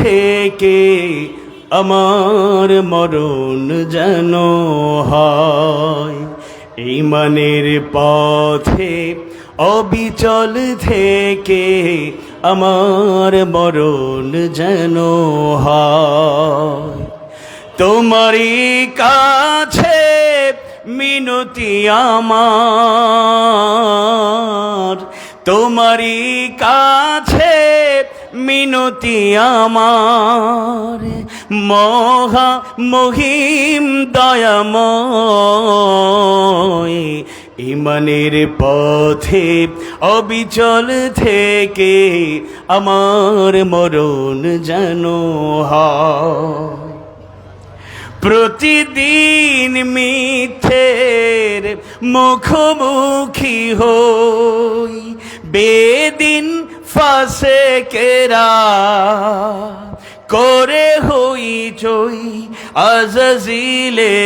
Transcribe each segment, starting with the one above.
থেকে আমার মরণ যেন হয়, ঈমানের পথে অবিচল থেকে আমার মরণ যেন হয়। তোমারই কাছে মিনতি আমার, তোমারই কাছে মিনতি আমার, মহা মহিম দয়াময়, ঈমানের পথে অবিচল থেকে আমার মরণ যেন হয়। প্রতিদিন মিথ্যের মুখোমুখি হই, বেদিন ফাসেকেরা করে হইচই, আজাজিলে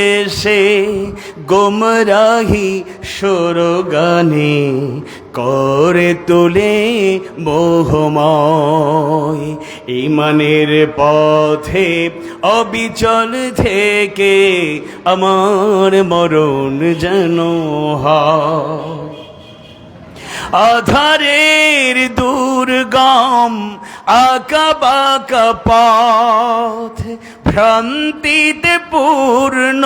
সে গোমরাহি সুরগানে করে তোলে মোহময়। ঈমানের পথে অবিচল থেকে আমার মরণ যেন হয়। আধারের দুর্গম আঁকাবাঁকা পথ ভ্রান্তিতে পূর্ণ,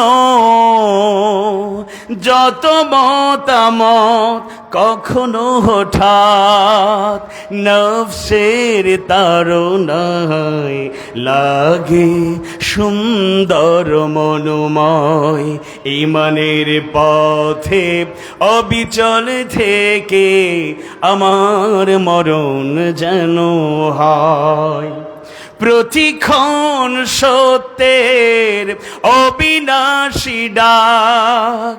যত মতামত কখনো হঠাৎ নফসের তাড়নায় লাগে সুন্দর মনোময়। ঈমানের পথে অবিচল থেকে আমার মরণ যেন হয়। প্রতিক্ষণ সত্যের অবিনাশী ডাক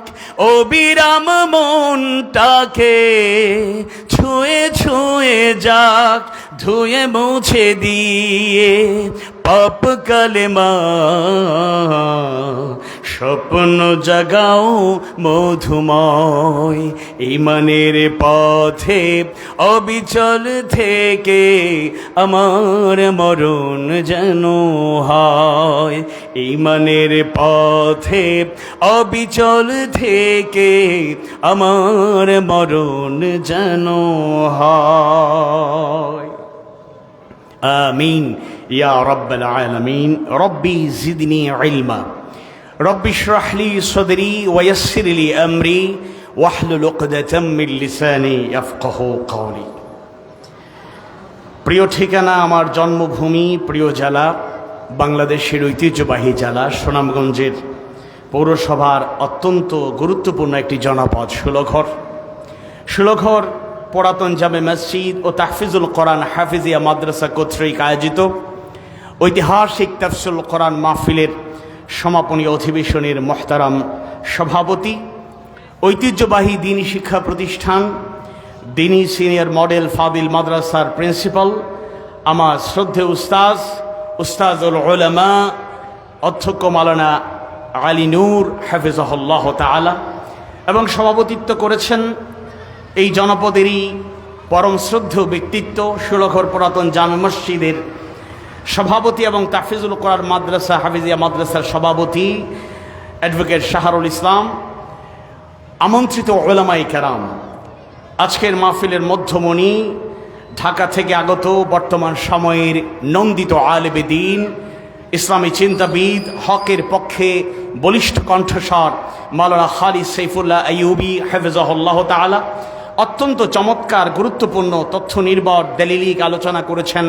অবিরাম মনটাকে ছুঁয়ে ছুঁয়ে যাক, ধুয়ে মুছে দিয়ে পাপ কালেমা, স্বপ্ন জাগাও মধুময়। ঈমানের পথে অবিচল থেকে আমার মরণ যেন হয়। ঈমানের পথে অবিচল থেকে আমার মরণ যেন হয়। আমিন ইয়া রাব্বাল আলামিন। রব্বি জিদনি ইলমা, রব্বি ইশরাহ লি সাদরি ওয়া ইয়াসসির লি আমরি ওয়াহলুল উকদাতাম মিন লিসানি ইয়াফকাহু কওলি। প্রিয় ঠিকানা আমার জন্মভূমি, প্রিয় জেলা, বাংলাদেশের ঐতিহ্যবাহী জেলা সুনামগঞ্জের পৌরসভার অত্যন্ত গুরুত্বপূর্ণ একটি জনপদ ষোলঘর। ষোলঘর পুরাতন জামে মসজিদ ও তাহফিজুল কোরআন হাফিজিয়া মাদ্রাসা কর্তৃক আয়োজিত ঐতিহাসিক তাফসিরুল কোরআন মাহফিলের সমাপনী অধিবেশনের মোহতারাম সভাপতি, ঐতিহ্যবাহী দ্বীনি শিক্ষা প্রতিষ্ঠান দ্বীনি সিনিয়র মডেল ফাদিল মাদ্রাসার প্রিন্সিপাল, আমার শ্রদ্ধেয় উস্তাজুল উলামা অধ্যক্ষ মাওলানা আলী নূর হাফিজাহুল্লাহ তাআলা, এবং সভাপতিত্ব করেছেন এই জনপদেরই পরম শ্রদ্ধেয় ব্যক্তিত্ব ষোলঘর পুরাতন জামে মসজিদের সভাপতি এবং তাহফিজুল কোরআন মাদ্রাসা হাফিজিয়া মাদ্রাসার সভাপতি অ্যাডভোকেট শাহরুল ইসলাম, আমন্ত্রিত উলামায়ে কেরাম, আজকের মাহফিলের মধ্যমণি, ঢাকা থেকে আগত বর্তমান সময়ের নন্দিত আলেমে দ্বীন, ইসলামী চিন্তাবিদ, হকের পক্ষে বলিষ্ঠ কণ্ঠস্বর মাওলানা খালিদ সাইফুল্লাহ আইয়ুবী হাফিজাহুল্লাহ তাআলা অত্যন্ত চমৎকার গুরুত্বপূর্ণ তথ্য নির্ভর দলিলিক আলোচনা করেছেন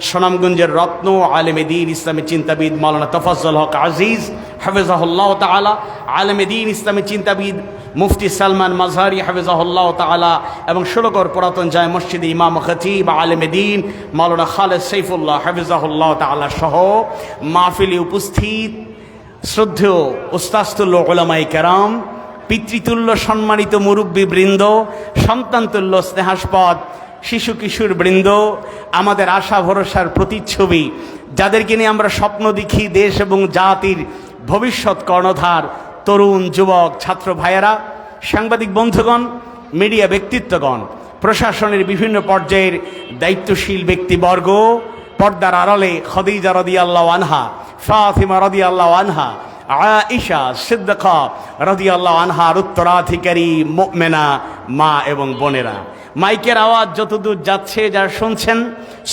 সুনামগঞ্জের রত্ন আলেমে দ্বীন ইসলামী চিন্তাবিদ মাওলানা তফাজ্জল হক আজিজ হাফিজাহুল্লাহ তাআলা, আলেমে দ্বীন ইসলামী চিন্তাবিদ মুফতি সালমান মাজহারি হাফিজাহুল্লাহ তাআলা, এবং ষোলঘর পুরাতন জামে মসজিদে ইমাম খতিব আলেমে দ্বীন মাওলানা খালিদ সাইফুল্লাহ হাফিজাহুল্লাহ তাআলা সহ মাহফিলে উপস্থিত শ্রদ্ধেয় উস্তাদতুল্য উলামায়ে কেরাম, পিতৃতুল্য সম্মানিত মুরব্বী বৃন্দ, সন্তানতুল্য স্নেহাস্পদ শিশু কিশোর বৃন্দ, আমাদের আশা ভরসার প্রতিচ্ছবি, যাদেরকে নিয়ে আমরা স্বপ্ন দেখি দেশ এবং জাতির ভবিষ্যৎ কর্ণধার, তরুণ যুবক ছাত্র ভাইয়েরা, সাংবাদিক বন্ধুগণ, মিডিয়া ব্যক্তিত্বগণ, প্রশাসনের বিভিন্ন পর্যায়ের দায়িত্বশীল ব্যক্তিবর্গ, পর্দার আড়ালে খাদিজা রাদিয়াল্লাহু আনহা, ফাতিমা রাদিয়াল্লাহু আনহা, আয়েশা সিদ্দিকা রাদিয়াল্লাহু আনহার উত্তরাধিকারী মুমিনা মা এবং বোনেরা, মাইকের আওয়াজ যতদূর যাচ্ছে, যারা শুনছেন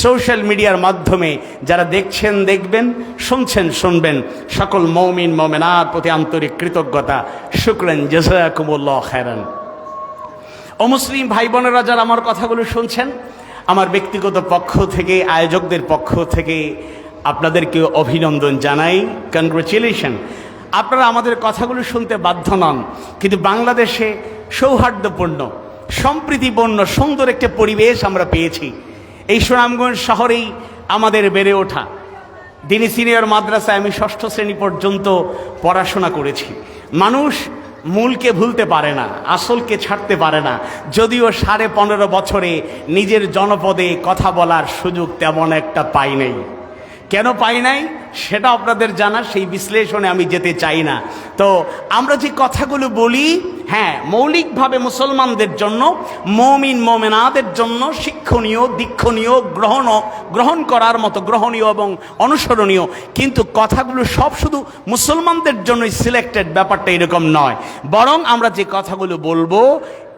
সোশ্যাল মিডিয়ার মাধ্যমে, যারা দেখছেন দেখবেন, শুনছেন শুনবেন, সকল মুমিন মুমিনার প্রতি আন্তরিক কৃতজ্ঞতা, শুকরান, জাযাকুমুল্লাহ খায়রান। অমুসলিম ভাই বোনেরা যারা আমার কথাগুলো শুনছেন, আমার ব্যক্তিগত পক্ষ থেকে, আয়োজকদের পক্ষ থেকে আপনাদেরকে অভিনন্দন জানাই, কংগ্রেচুলেশন। আপনারা আমাদের কথাগুলো শুনতে বাধ্য নন, কিন্তু বাংলাদেশে সৌহার্দ্যপূর্ণ, সম্প্রীতিপূর্ণ, সুন্দর একটা পরিবেশ আমরা পেয়েছি। এই সুনামগঞ্জ শহরেই আমাদের বেড়ে ওঠা। দিনী সিনিয়র মাদ্রাসায় আমি ষষ্ঠ শ্রেণী পর্যন্ত পড়াশোনা করেছি। মানুষ মূলকে ভুলতে পারে না, আসলকে ছাড়তে পারে না। যদিও 15.5 বছরে নিজের জনপদে কথা বলার সুযোগ তেমন একটা পাই নাই। কেন পাই নাই সেটা আপনাদের জানা, সেই বিশ্লেষণে আমি যেতে চাই না। তো আমরা যে কথাগুলো বলি, হ্যাঁ, মৌলিকভাবে মুসলমানদের জন্য, মুমিন মুমিনাদের জন্য শিক্ষণীয়, দীক্ষণীয়, গ্রহণ করার মতো, গ্রহণীয় এবং অনুসরণীয়। কিন্তু কথাগুলো সব শুধু মুসলমানদের জন্যই সিলেক্টেড, ব্যাপারটা এরকম নয়। বরং আমরা যে কথাগুলো বলবো,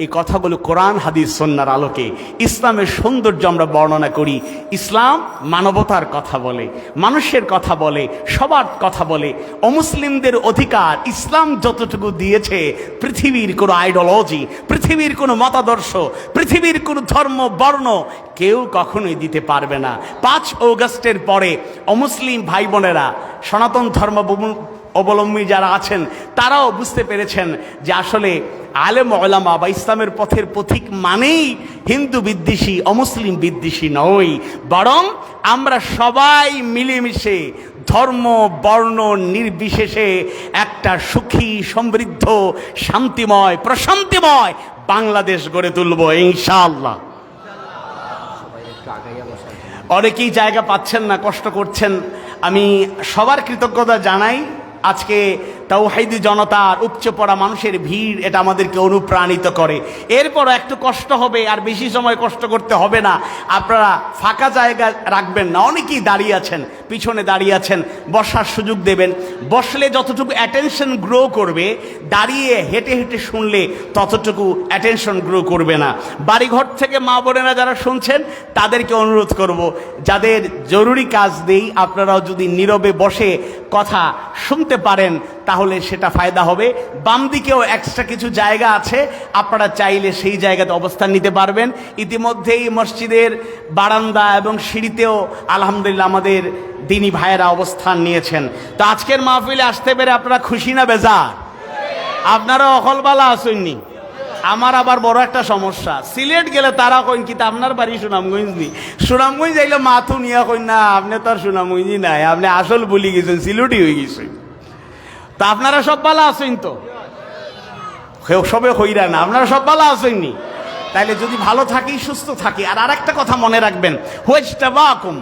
এই কথাগুলো কোরআন হাদিস সুন্নাহর আলোকে ইসলামের সৌন্দর্য আমরা বর্ণনা করি। ইসলাম মানবতার কথা বলে, মানুষের কথা বলে, সবার কথা বলে। অমুসলিমদের অধিকার ইসলাম যতটুকু দিয়েছে, পৃথিবীর কোনো আইডিওলজি, পৃথিবীর কোনো মতাদর্শ, পৃথিবীর কোনো ধর্ম বর্ণ কেউ কখনোই দিতে পারবে না। 5 অগস্টের পরে অমুসলিম ভাই বোনেরা, সনাতন ধর্ম অবলম্বী যারা আছেন, তারাও বুঝতে পেরেছেন যে আসলে আলেম ওলামা বা ইসলামের পথের পথিক মানেই হিন্দু বিদ্বেষী, অমুসলিম বিদ্বেষী নয়, বরং আমরা সবাই মিলেমিশে ধর্ম বর্ণ নির্বিশেষে একটা সুখী, সমৃদ্ধ, শান্তিময়, প্রশান্তিময় বাংলাদেশ গড়ে তুলব ইনশাআল্লাহ। অনেকেই জায়গা পাচ্ছেন না, কষ্ট করছেন। আমি সবার কৃতজ্ঞতা জানাই। আজকে তাওহীদি জনতার, উপচে পড়া মানুষের ভিড়, এটা আমাদেরকে অনুপ্রাণিত করে। এরপরও একটু কষ্ট হবে, আর বেশি সময় কষ্ট করতে হবে না। আপনারা ফাঁকা জায়গা রাখবেন না, অনেকেই দাঁড়িয়ে আছেন, পিছনে দাঁড়িয়ে আছেন, বসার সুযোগ দেবেন। বসলে যতটুকু অ্যাটেনশন গ্রো করবে, দাঁড়িয়ে হেঁটে হেঁটে শুনলে ততটুকু অ্যাটেনশন গ্রো করবে না। বাড়িঘর থেকে মা বোনেরা যারা শুনছেন, তাদেরকে অনুরোধ করব, যাদের জরুরি কাজ নেই, আপনারাও যদি নীরবে বসে কথা শুনতে পারেন তাহলে সেটা ফায়দা হবে। বাম দিকেও এক্সট্রা কিছু জায়গা আছে, আপনারা চাইলে সেই জায়গাতে অবস্থান নিতে পারবেন। ইতিমধ্যেই মসজিদের বারান্দা এবং সিঁড়িতেও আলহামদুলিল্লাহ আমাদের দিনী ভাইয়েরা অবস্থান নিয়েছেন। তো আজকের মাহফিলে আসতে পেরে আপনারা খুশি না বেজার? আপনারা অকলবালা আসেননি? আমার আবার বড় একটা সমস্যা, সিলেট গেলে তারা কইন কি আপনার বাড়ি সুনামগঞ্জ নি? সুনামগঞ্জ যাইলে মাথু নিয়ে কইন না, আপনি তো আর সুনামগঞ্জই নাই, আপনি আসল বলি গেছেন, সিলেটই হয়ে গেছেন। তা আপনারা সব ভালো আছেন তো? সবে হইরা না, আপনারা সব ভালো আছেননি? তাইলে যদি ভালো থাকি, সুস্থ থাকি। আর আরেকটা কথা মনে রাখবেন, হুয়াজতাবাকুম,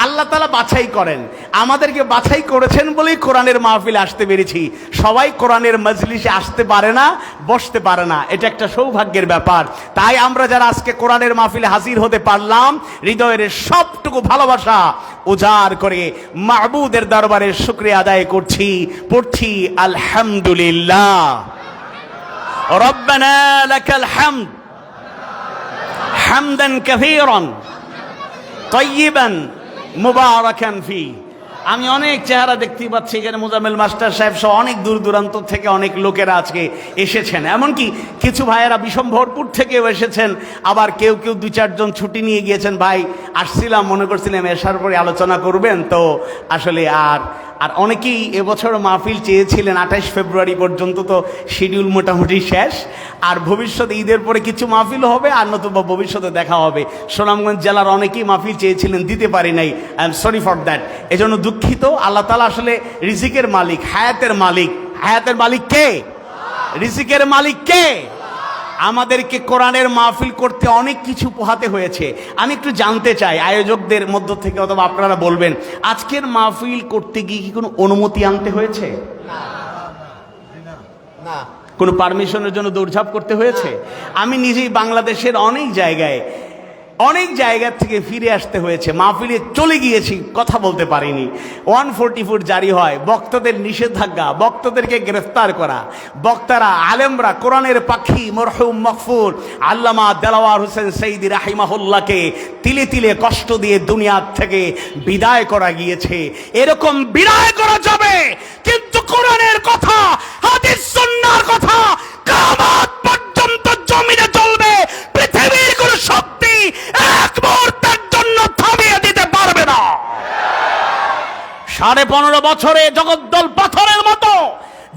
আল্লাহ তাআলা বাছাই করেন। আমাদেরকে বাছাই করেছেন বলেই কোরআনের মাহফিলে আসতে পেরেছি। সবাই কোরআনের মজলিসে আসতে পারে না, বসতে পারে না, এটা একটা সৌভাগ্যের ব্যাপার। তাই আমরা যারা আজকে কোরআনের মাহফিলে হাজির হতে পারলাম, হৃদয়ের সবটুকু ভালোবাসা উজাড় করে মাহবুদের দরবারে শুকরিয়া আদায় করছি, পড়ছি আলহামদুলিল্লাহ। রব্বানা লাকাল হামদ হামদান কাসীরান তাইয়িবান মুবারাকান ফি। আমি অনেক চেহারা দেখতে পাচ্ছি এখানে, মোজাম্মেল মাস্টার সাহেব সহ অনেক দূর দূরান্ত থেকে অনেক লোকেরা আজকে এসেছেন। এমনকি কিছু ভাইয়েরা বিশম্ভরপুর থেকেও এসেছেন, আবার কেউ কেউ 2-4 জন ছুটি নিয়ে গিয়েছেন। ভাই আসছিলাম, মনে করছিলাম এসার পরে আলোচনা করবেন, তো আসলে আর অনেকেই এবছর মাহফিল চেয়েছিলেন 28 ফেব্রুয়ারি পর্যন্ত, তো শিডিউল মোটামুটি শেষ। আর ভবিষ্যতে ঈদের পরে কিছু মাহফিল হবে, আর নতুবা ভবিষ্যতে দেখা হবে। সুনামগঞ্জ জেলার অনেকেই মাহফিল চেয়েছিলেন, দিতে পারি নাই, I am sorry for that. এজন্য দুঃখিত। আল্লাহ তাআলা আসলে রিজিকের মালিক, হায়াতের মালিক। হায়াতের মালিক কে? রিজিকের মালিক কে? আমাদেরকে কোরআনের মাহফিল করতে অনেক কিছু পোহাতে হয়েছে। আমি একটু জানতে চাই আয়োজকদের মধ্য থেকে, অথবা আপনারা বলবেন, আজকের মাহফিল করতে গিয়ে কি কোনো অনুমতি আনতে হয়েছে? না। কোনো পারমিশনের জন্য দৌড়ঝাঁপ করতে হয়েছে? আমি নিজেই বাংলাদেশের অনেক জায়গায় অনেক জায়গা থেকে ফিরে আসতে হয়েছে, মাহফিলে চলে গিয়েছি, কথা বলতে পারিনি। 144 জারি হয়, বক্তাদের নিষেধাজ্ঞা, বক্তাদেরকে গ্রেফতার করা। বক্তারা, আলেমরা, কোরআনের পাখি মরহুম মগফুর আল্লামা দেলাওয়ার হোসেন সৈয়দী রাহিমাহুল্লাহকে তিলে তিলে কষ্ট দিয়ে দুনিয়া থেকে বিদায় করা গিয়েছে। এরকম বিদায় করা যাবে, কিন্তু কোরআনের কথা, হাদিস সুন্নাহর কথা কিয়ামত পর্যন্ত জমিনে চলবে। পৃথিবীর কোন শক্তি এক মুহূর্তের জন্য থামিয়ে দিতে পারবে না। 15.5 বছরে জগদ্দল পাথরের মতো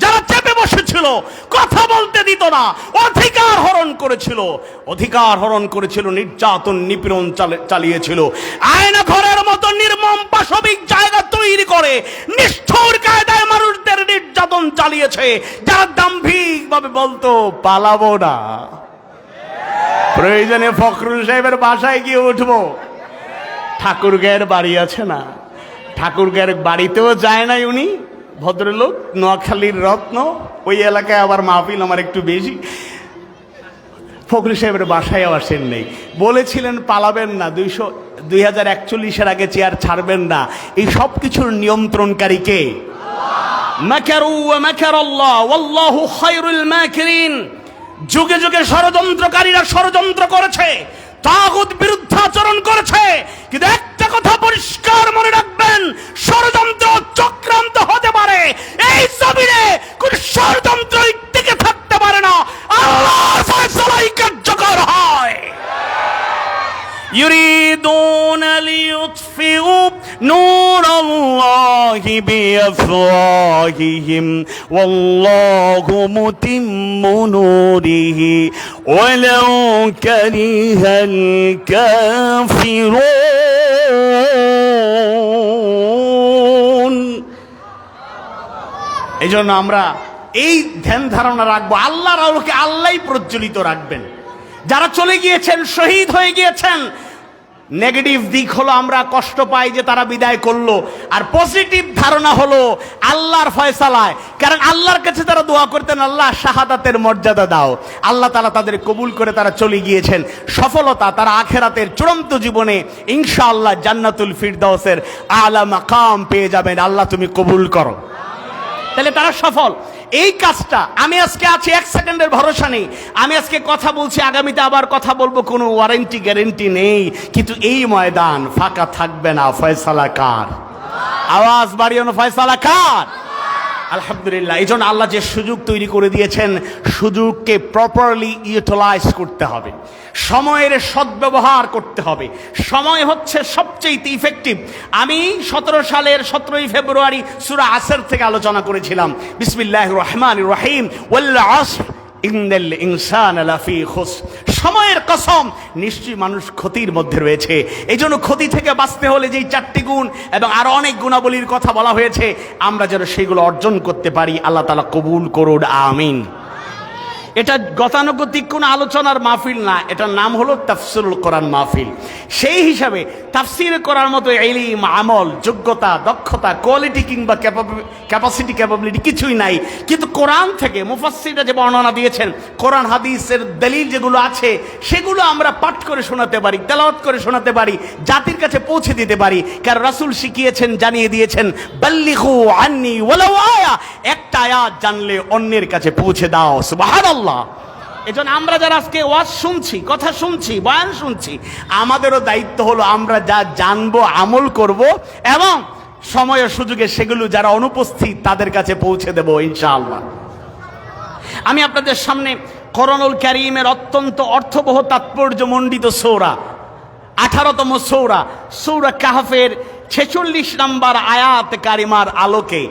যারা চেপে বসেছিল, কথা বলতে দিত না, অধিকার হরণ করেছিল, নির্যাতন নিপীড়ন চালিয়েছিল, আয়না ঘরের মতো নির্মম পাশবিক জায়গা তৈরি করে নিষ্ঠুর কায়দায় মানুষদের নির্যাতন চালিয়েছে। যারা দাম্ভিকভাবে বলতো পালাবো না, প্রয়োজনে ফখরুল সাহেবের বাসায় গিয়ে উঠবো। ঠাকুরগাঁয়ের বাড়ি আছে না, ঠাকুরগাঁয়ের বাড়িতেও যায় নাই উনি, ভদ্রলোক, নোয়াখালীর রত্ন, ওই এলাকায় আবার মাহফিল আমার একটু বেশি। ফখরুল সাহেবের বাসায় আসেন নেই, বলেছিলেন পালাবেন না, 2041 আগে চেয়ার ছাড়বেন না। এই সব কিছুর নিয়ন্ত্রণকারী কে? মাকারু ওয়া মাকারাল্লাহ ওয়াল্লাহু খায়রুল মাকিরিন। যুগে যুগে ষড়যন্ত্রকারীরা ষড়যন্ত্র করেছে, তাগুত বিরুদ্ধাচরণ করেছে, কিন্তু একটা কথা পরিষ্কার মনে রাখবেন, ষড়যন্ত্র চক্রান্ত হতে পারে, এই জমিনে কোন ষড়যন্ত্র টিকে থাকতে পারে না, আল্লাহর ফয়সালাই কার্যকর হয়। يريدون ليطفئوا نور الله بأفواههم والله متم نوره ولو كره الكافرون। এই জন্য আমরা এই ধ্যান ধারণা রাখবো, আল্লাহর আলোকে আল্লাহই প্রজ্বলিত রাখবেন। যারা চলে গিয়েছেন, শহীদ হয়ে গিয়েছেন, নেগেটিভ দিক হলো আমরা কষ্ট পাই যে তারা বিদায় করলো, আর পজিটিভ ধারণা হলো আল্লাহর ফয়সালায়। কারণ আল্লাহর কাছে তারা দোয়া করতেন, আল্লাহ শাহাদাতের মর্যাদা দাও, আল্লাহ তাআলা তাদের কবুল করে তারা চলে গিয়েছেন। সফলতা তারা আখেরাতের চূড়ান্ত জীবনে ইনশাআল্লাহ জান্নাতুল ফিরদাউসের আলা মাকাম পেয়ে যাবেন। আল্লাহ তুমি কবুল করো। তাহলে তারা সফল। এই কাজটা আমি আজকে আছি, 1 সেকেন্ডের ভরসা নেই। আমি আজকে কথা বলছি, আগামীতে আবার কথা বলবো, কোনো ওয়ারেন্টি গ্যারেন্টি নেই, কিন্তু এই ময়দান ফাঁকা থাকবে না। ফয়সালা কার? আওয়াজ বাড়িয়ে না, ফয়সালা কার? আলহামদুলিল্লাহ। এই জন্য আল্লাহ যে সুযোগ তৈরি করে দিয়েছেন, সুযোগকে প্রপারলি ইউটিলাইজ করতে হবে, সময়ের সদ্ব্যবহার করতে হবে। সময় হচ্ছে সবচেয়ে ইফেক্টিভ। আমি 17 সালের 17ই ফেব্রুয়ারি সূরা আসর থেকে আলোচনা করেছিলাম, বিসমিল্লাহির রহমানির রহিম, ওয়াল আসর ইন্নাল ইনসানা লাফি খুসর। সময়ের কসম, নিশ্চয়ই মানুষ ক্ষতির মধ্যে রয়েছে। এই জন্য ক্ষতি থেকে বাঁচতে হলে যেই 4টি গুণ এবং আরো অনেক গুণাবলীর কথা বলা হয়েছে, আমরা যেন সেগুলো অর্জন করতে পারি। আল্লাহ তাআলা কবুল করুন, আমিন। এটা গতানুগতিক কোন আলোচনার মাহফিল না, এটার নাম হলো তাফসিরুল কোরআন মাহফিল। সেই হিসাবে তাফসির করার মতো ইলম, আমল, যোগ্যতা, দক্ষতা, কোয়ালিটি কিংবা ক্যাপাবিলিটি কিছুই নাই। কিন্তু কোরআন থেকে মুফাসসিররা যে বর্ণনা দিয়েছেন, কোরআন হাদিসের দলিল যেগুলো আছে, সেগুলো আমরা পাঠ করে শোনাতে পারি, তেলাওয়াত করে শোনাতে পারি, জাতির কাছে পৌঁছে দিতে পারি। কারণ রাসূল শিখিয়েছেন, জানিয়ে দিয়েছেন, বাল্লিগু আন্নি ওয়ালাউ আয়া, একটা আয়াত জানলে অন্যের কাছে পৌঁছে দাও। সুবহানাল্লাহ। এজন্য আমরা যারা আজকে ওয়াজ শুনছি, কথা শুনছি, বয়ান শুনছি, আমাদেরও দায়িত্ব হলো আমরা যা জানবো আমল করব এবং সময় ও সুযোগে সেগুলো যারা অনুপস্থিত তাদের কাছে পৌঁছে দেব ইনশাআল্লাহ। আমি আপনাদের সামনে কোরআনুল কারীমের অত্যন্ত অর্থবহ তাৎপর্যমণ্ডিত সূরা, 18তম সূরা, সূরা কাহফের 46 নম্বর আয়াত কারিমার আলোকে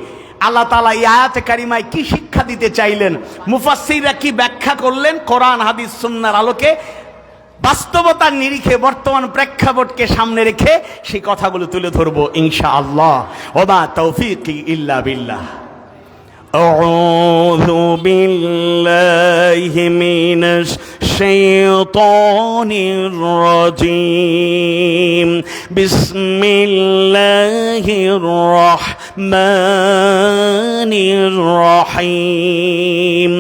আল্লাহ তাআলা এই আয়াতে কারিমায় কি শিক্ষা দিতে চাইলেন, মুফাসসিররা কি ব্যাখ্যা করলেন, কোরআন হাদিস সুন্নাহর আলোকে বাস্তবতার নিরিখে বর্তমান প্রেক্ষাপটকে সামনে রেখে সেই কথাগুলো তুলে ধরবো ইনশাআল্লাহ। ওয়া মা তাওফীকি ইল্লা বিল্লাহ। أعوذ بالله من الشيطان الرجيم بسم الله الرحمن الرحيم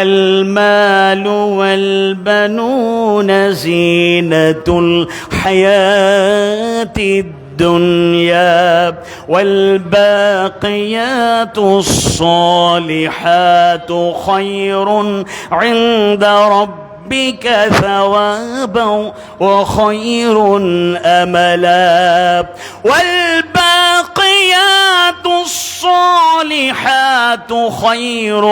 المال والبنون زينة الحياة الدنيا والباقيات الصالحات خير عند ربك ثوابا وخير أملا والباقيات الصالحات خير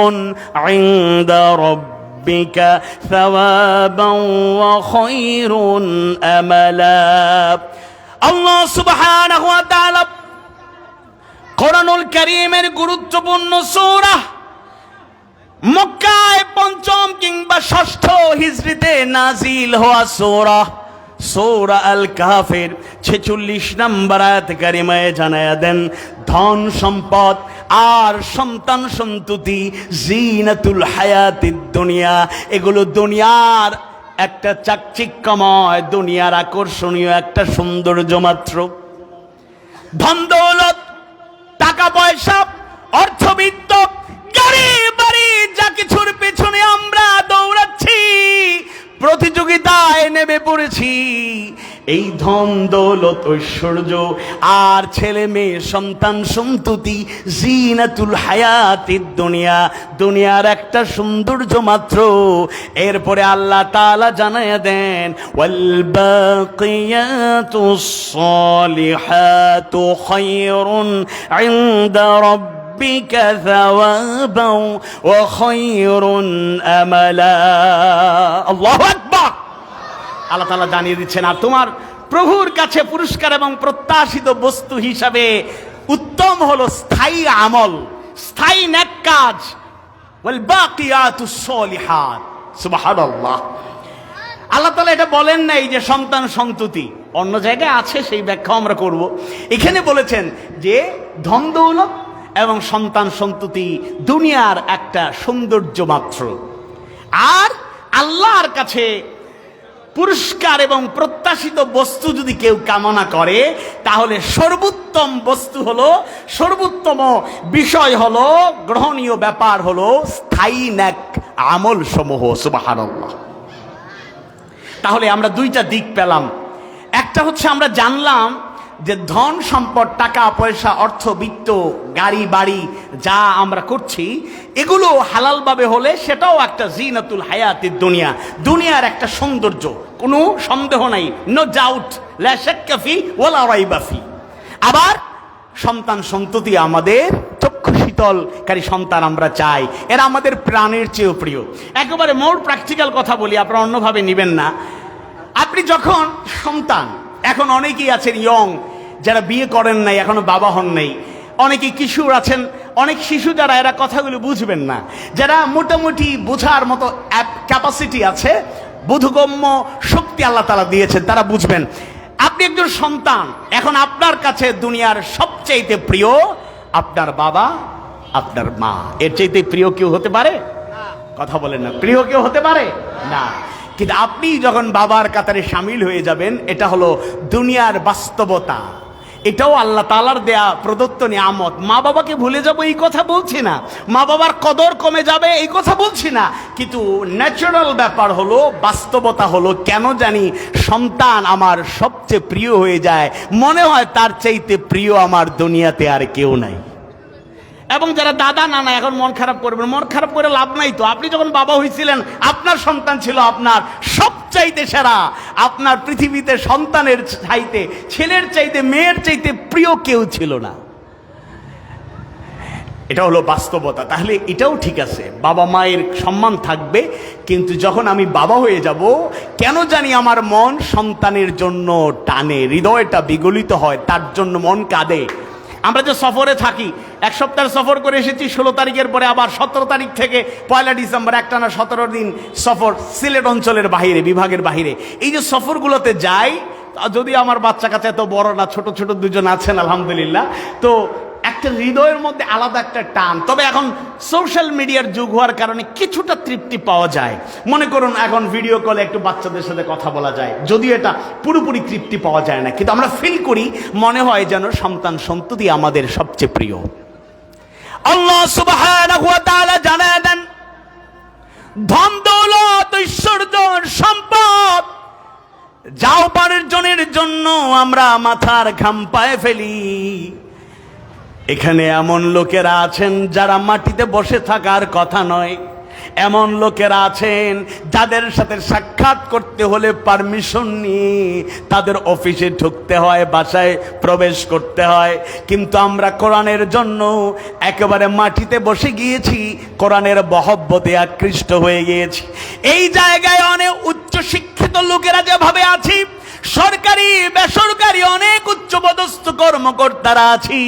عند ربك ثوابا وخير أملا আল্লাহ সুবহানাহু ওয়া তাআলা কোরআনুল কারীমের গুরুত্বপূর্ণ সূরা মক্কায় পঞ্চম কিংবা ষষ্ঠ হিজরিতে নাজিল হওয়া সূরা আল কাহফের 46 নম্বর আয়াত কারিমায় জানায়া দেন ধন সম্পদ আর সন্তান সন্ততি জিনাতুল হায়াতিদ দুনিয়া, এগুলো দুনিয়ার একটা চাকচিক্যময়, দুনিয়ার আকর্ষণীয় একটা সৌন্দর্য মাত্র। ধন দৌলত, টাকা পয়সা, অর্থবিত্ত, গাড়ি বাড়ি, যা কিছুর পেছনে আমরা দৌড়াচ্ছি, প্রতিযোগিতায় নেমে পড়েছি, এই ধন দৌলত ঐশ্বর্য আর ছেলে মেয়ে সন্তান সন্ততি জিনাতুল হায়াতিদ দুনিয়া, দুনিয়ার একটা সৌন্দর্য মাত্র। এরপরে আল্লাহ তাআলা জানায়া দেন ওয়াল বাকিয়াতুস সালিহাতু খায়রুন ইনদা রাব্বিকা থাওয়াবান ওয়া খায়রুন আমালা। আল্লাহু আকবার। আল্লাহ তাআলা জানিয়ে দিচ্ছেন আর তোমার প্রভুর কাছে পুরস্কার এবং প্রত্যাশিত বস্তু হিসাবে উত্তম হলো স্থায়ী আমল, স্থায়ী নেক কাজ। ওয়াল বাকিয়াতুস সালিহাত, সুবহানাল্লাহ। আল্লাহ তাআলা এটা বলেন নাই যে সন্তান সন্ততি, অন্য জায়গায় আছে, সেই ব্যাখ্যা আমরা করব। এখানে বলেছেন যে ধন দৌলত এবং সন্তান সন্ততি দুনিয়ার একটা সৌন্দর্য মাত্র। আর আল্লাহর কাছে পুরস্কার এবং প্রত্যাশিত বস্তু যদি কেউ কামনা করে, তাহলে সর্বোত্তম বস্তু হলো, সর্বোত্তম বিষয় হলো, গ্রহণীয় ব্যাপার হলো স্থায়ী নেক আমল সমূহ। সুবহানাল্লাহ। তাহলে আমরা দুইটা দিক পেলাম। একটা হচ্ছে আমরা জানলাম যে ধন সম্পদ, টাকা পয়সা, অর্থবিত্ত, গাড়ি বাড়ি যা আমরা করছি, এগুলো হালালভাবে হলে সেটাও একটা জিনাতুল হায়াতিদ দুনিয়া, দুনিয়ার একটা সৌন্দর্য, কোনো সন্দেহ নাই, নো ডাউট, লা শাক্কা ফি ওয়ালা রাইবা ফি। আবার সন্তান সন্ততি, আমাদের চক্ষু শীতলকারী সন্তান আমরা চাই, এরা আমাদের প্রাণের চেয়েও প্রিয়। একেবারে মোর প্র্যাকটিক্যাল কথা বলি, আপনারা অন্যভাবে নেবেন না। আপনি যখন সন্তান, এখন অনেকেই আছেন ইয়ং, যারা বিয়ে করেন নাই, এখনো বাবা হন নাই, অনেকে কিশোর আছেন, অনেক শিশু যারা, এরা কথাগুলো বুঝবেন না, যারা মোটামুটি বোঝার মতো ক্যাপাসিটি আছে, বোধগম্য শক্তি আল্লাহ তাআলা দিয়েছেন, তারা বুঝবেন। আপনি একজন সন্তান, এখন আপনার কাছে দুনিয়ার সবচাইতে প্রিয় আপনার বাবা, আপনার মা। এর চাইতে প্রিয় কেউ হতে পারে? কথা বলেন না, প্রিয় কেউ হতে পারে না। কিন্তু আপনি যখন বাবার কাতারে সামিল হয়ে যাবেন, এটা হলো দুনিয়ার বাস্তবতা, এটাও আল্লাহ তাআলার দেয়া প্রদত্ত নিয়ামত। মা বাবাকে ভুলে যাব এই কথা বলছি না, মা বাবার কদর কমে যাবে এই কথা বলছি না, কিন্তু ন্যাচারাল ব্যাপার হলো, বাস্তবতা হলো, কেন জানি সন্তান আমার সবচেয়ে প্রিয় হয়ে যায়, মনে হয় তার চাইতে প্রিয় আমার দুনিয়াতে আর কেউ নাই। এবং যারা দাদা নানা, এখন মন খারাপ করবেন, মন খারাপ করে লাভ নাই তো। আপনি যখন বাবা হয়েছিলেন, আপনার সন্তান ছিল আপনার সবচাইতে সেরা। আপনার পৃথিবীতে সন্তানের চাইতে, ছেলের চাইতে, মেয়ের চাইতে প্রিয় কেউ ছিল না। এটা হলো বাস্তবতা। তাহলে এটাও ঠিক আছে, বাবা মায়ের সম্মান থাকবে, কিন্তু যখন আমি বাবা হয়ে যাব, কেন জানি আমার মন সন্তানের জন্য টানে, হৃদয়টা বিগলিত হয়, তার জন্য মন কাঁদে। আমরা যে সফরে থাকি, এক সপ্তাহ সফর করে এসেছি, 16 তারিখের পরে আবার 17 তারিখ থেকে 1 ডিসেম্বর একটানা 17 দিন সফর, সিলেট অঞ্চলের বাহিরে, বিভাগের বাহিরে। এই যে সফরগুলোতে যাই, যদি আমার বাচ্চা কাচ্চা এত বড় না, ছোট ছোট দুজন আছেন আলহামদুলিল্লাহ, তো এক একটা হৃদয়ের মধ্যে আলাদা একটা টান। তবে এখন সোশ্যাল মিডিয়ার যুগ হওয়ার কারণে কিছুটা তৃপ্তি পাওয়া যায়। মনে করুন এখন ভিডিও কলে একটু বাচ্চাদের সাথে কথা বলা যায়, যদিও এটা পুরোপুরি তৃপ্তি পাওয়া যায় না, কিন্তু আমরা ফিল করি মনে হয় যেন সন্তান সন্ততি আমাদের সবচেয়ে প্রিয়। আল্লাহ সুবহানাহু ওয়া তাআলা জানায় দেন, ধন দৌলত ঐশ্বর্য সম্পদ যা উপার্জনের জন্য আমরা মাথার ঘাম পায়ে ফেলি, এখানে এমন লোকেরা আছেন যারা মাটিতে বসে থাকার কথা নয়। এমন লোকেরা আছেন যাদের সাথে সাক্ষাৎ করতে হলে পারমিশন নিয়ে তাদের অফিসে ঢুকতে হয়, বাসায় প্রবেশ করতে হয়। কিন্তু আমরা কোরআনের জন্য একেবারে মাটিতে বসে গিয়েছি, কোরআনের মহব্বতে আকৃষ্ট হয়ে গিয়েছি। এই জায়গায় অনেক উচ্চ শিক্ষিত লোকেরা যেভাবে আছি, সরকারি বেসরকারি অনেক উচ্চপদস্থ কর্মকর্তারা আছি,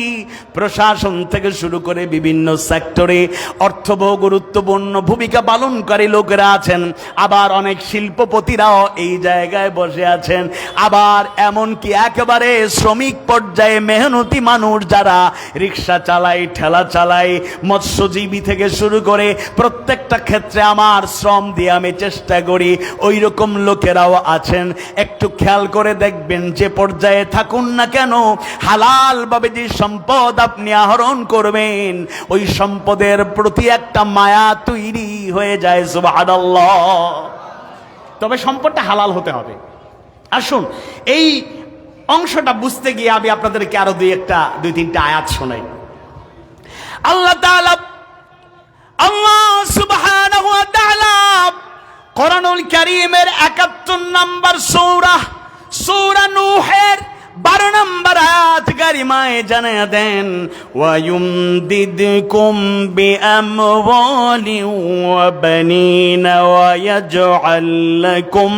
প্রশাসন থেকে শুরু করে বিভিন্ন সেক্টরে অর্থবহ গুরুত্বপূর্ণ ভূমিকা পালনকারী লোকেরা আছেন। আবার অনেক শিল্পপতিরাও এই জায়গায় বসে আছেন। আবার এমনকি একেবারে শ্রমিক পর্যায়ে মেহনতি মানুষ যারা রিক্সা চালায়, ঠেলা চালায়, মৎস্যজীবী থেকে শুরু করে প্রত্যেকটা ক্ষেত্রে আমার শ্রম দিয়ে আমি চেষ্টা করি, ওই রকম লোকেরাও আছেন। একটু খেয়াল করে দেখবেন, যে পর্যায়ে থাকুন না কেন, হালাল ভাবে যে সম্পদ আপনি আহরণ করবেন, ওই সম্পদের প্রতি একটা মায়া তৈরি হয়ে যায়। সুবহানাল্লাহ। তবে সম্পদটা হালাল হতে হবে। আসুন এই অংশটা বুঝতে গিয়ে আমি আপনাদেরকে আরো দুই তিনটা আয়াত শোনাই। আল্লাহ তাআলা, আল্লাহ সুবহানাহু ওয়া তাআলা কোরআনুল কারীমের ৭১ নম্বর সূরা নূহের 12 নম্বর আয়াত কারিমায় জানিয়ে দেন, ওয়া ইউমদিদকুম বিআমওয়ালিন ওয়া বানিনা ওয়া ইয়াজআল লাকুম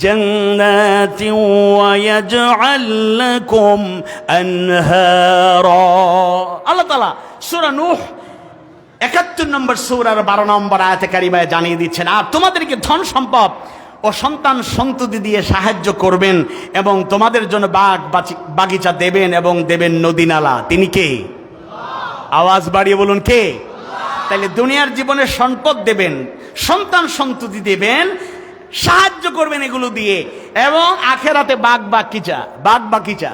জান্নাতিন ওয়া ইয়াজআল লাকুম আনহারা। আল্লাহ তাআলা সূরা নূহ ৭১ নম্বর সূরার 12 নম্বর আয়াতে কারিমায় জানিয়ে দিচ্ছেন, আর তোমাদেরকে ধন সম্পদ ও সন্তান সন্ততি দিয়ে সাহায্য করবেন এবং তোমাদের জন্য বাগিচা দেবেন এবং দেবেন নদী নালা। তিনি কে? আওয়াজ বাড়িয়ে বলুন কে? তাইলে দুনিয়ার জীবনে সম্পদ দেবেন, সন্তান সন্ততি দেবেন, সাহায্য করবেন এগুলো দিয়ে, এবং আখেরাতে বাগবাগিচা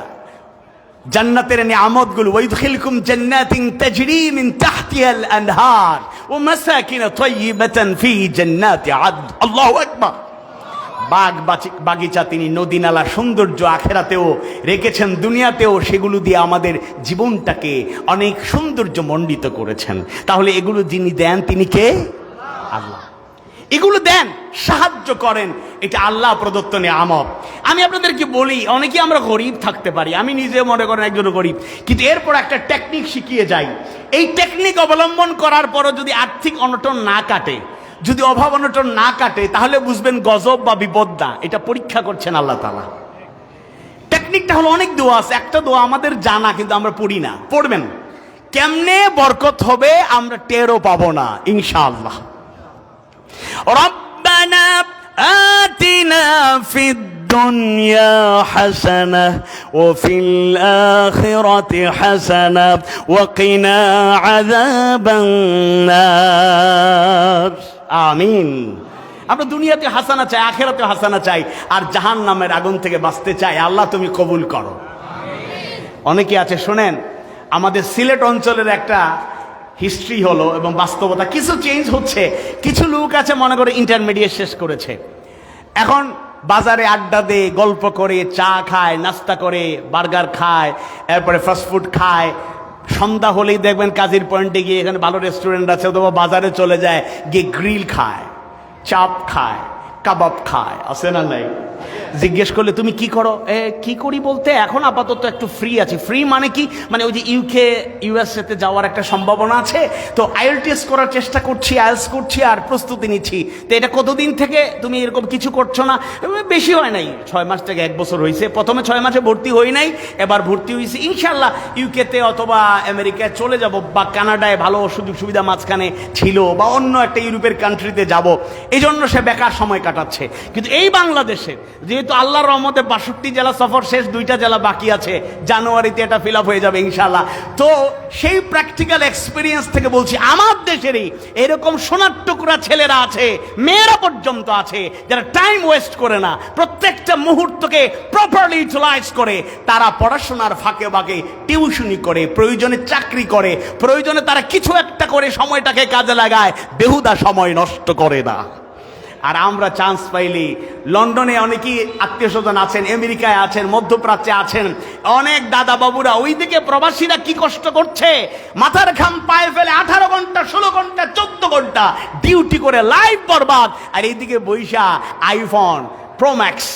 জান্নাতের নিয়ামতগুলো, ওয়াইদখিলকুম জান্নাতিন তাজরি মিন তাহতিহাল আনহার ওয়া মাসাকিন তাইয়িবাতান ফি জান্নাতি আদন। আল্লাহু আকবার। বাগিচা তিনি নদী নালা সৌন্দর্য আখেরাতেও রেখেছেন, দুনিয়াতেও সেগুলো দিয়ে আমাদের জীবনটাকে অনেক সৌন্দর্য মণ্ডিত করেছেন। তাহলে এগুলো যিনি দেন তিনি কে? আল্লাহ। এগুলো দেন, সাহায্য করেন, এটা আল্লাহ প্রদত্ত নিয়ামত। আমি আপনাদেরকে বলি, অনেকে আমরা গরিব থাকতে পারি, আমি নিজে মনে করেন একজন গরিব, কিন্তু এরপর একটা টেকনিক শিখিয়ে যাই। এই টেকনিক অবলম্বন করার পরও যদি আর্থিক অনটন না কাটে, যদি অভাব অনটন না কাটে, তাহলে বুঝবেন গজব বা বিপদ না, এটা পরীক্ষা করছেন আল্লাহ তাআলা। টেকনিকটা হলো অনেক দোয়া আছে, একটা দোয়া আমাদের জানা কিন্তু আমরা পড়ি না। পড়বেন, কেমনে বরকত হবে আমরা টেরও পাবো না ইনশাআল্লাহ। রব্বানা আতিনা ফিদ দুনিয়া হাসানাহ ওয়া ফিল আখিরাতি হাসানাহ ওয়া কিনা আযাবান নার। আমিন। আমরা দুনিয়াতে হাসানা চাই, আখিরাতে হাসানা চাই, আর জাহান্নামের আগুন থেকে বাঁচতে চাই। আল্লাহ তুমি কবুল করো। অনেকে আছে, শোনেন, আমাদের সিলেট অঞ্চলের একটা হিস্ট্রি হলো এবং বাস্তবতা কিছু চেঞ্জ হচ্ছে। কিছু লোক আছে মনে করে ইন্টারমিডিয়েট শেষ করেছে, এখন বাজারে আড্ডা দেয়, গল্প করে, চা খায়, নাস্তা করে, বার্গার খায়, এরপরে ফাস্টফুড খায়। সন্ধ্যা হলেই দেখবেন কাজীর পয়েন্টে গিয়ে, এখানে ভালো রেস্টুরেন্ট আছে, অথবা বাজারে চলে যায়, গিয়ে গ্রিল খায়, চাপ খায়, কাবাব খায়, আছে না নাই? জিজ্ঞেস করলে তুমি কি করো? কি করি বলতে এখন আপাতত একটু ফ্রি আছি। ফ্রি মানে কি? মানে ওই যে ইউএসএতে যাওয়ার একটা সম্ভাবনা আছে, তো আইএলটিএস করার চেষ্টা করছি, আইএলটিএস করছি আর প্রস্তুতি নিচ্ছি। তো এটা কতদিন থেকে তুমি এরকম কিছু করছো না? বেশি হয় নাই, 6 মাস থেকে 1 বছর হয়েছে। প্রথমে 6 মাসে ভর্তি হই নাই, এবার ভর্তি হয়েছি। ইনশাল্লাহ ইউকেতে অথবা আমেরিকায় চলে যাব, বা কানাডায় ভালো সুযোগ সুবিধা মাঝখানে ছিল, বা অন্য একটা ইউরোপের কান্ট্রিতে যাব। এই জন্য সে বেকার সময় কাটাচ্ছে। কিন্তু এই বাংলাদেশের যেহেতু আল্লাহর রহমতে 62 জেলা সফর শেষ, 2টা জেলা বাকি আছে, জানুয়ারিতে এটা ফিল আপ হয়ে যাবে ইনশাআল্লাহ। তো সেই প্র্যাকটিক্যাল এক্সপিরিয়েন্স থেকে বলছি, আমার দেশেরই এরকম সোনার টুকরা ছেলেরা আছে, মেয়েরা পর্যন্ত আছে, যারা টাইম ওয়েস্ট করে না, প্রত্যেকটা মুহূর্তকে প্রপারলি ইউটিলাইজ করে। তারা পড়াশোনার ফাঁকে ফাঁকে টিউশনি করে, প্রয়োজনে চাকরি করে, প্রয়োজনে তারা কিছু একটা করে সময়টাকে কাজে লাগায়, বেহুদা সময় নষ্ট করে না। আর আমরা চান্স পাইলি, লন্ডনে অনেকেই আত্মীয় স্বজন আছেন, আমেরিকায় আছেন, মধ্যপ্রাচ্যে আছেন, অনেক দাদা বাবুরা ওইদিকে প্রবাসীরা কি কষ্ট করছে, মাথার ঘাম পায়ে ফেলে 18 ঘন্টা 16 ঘন্টা 14 ঘন্টা ডিউটি করে লাইফ বরবাদ। আর এইদিকে বৈশা আইফোন প্রো ম্যাক্স,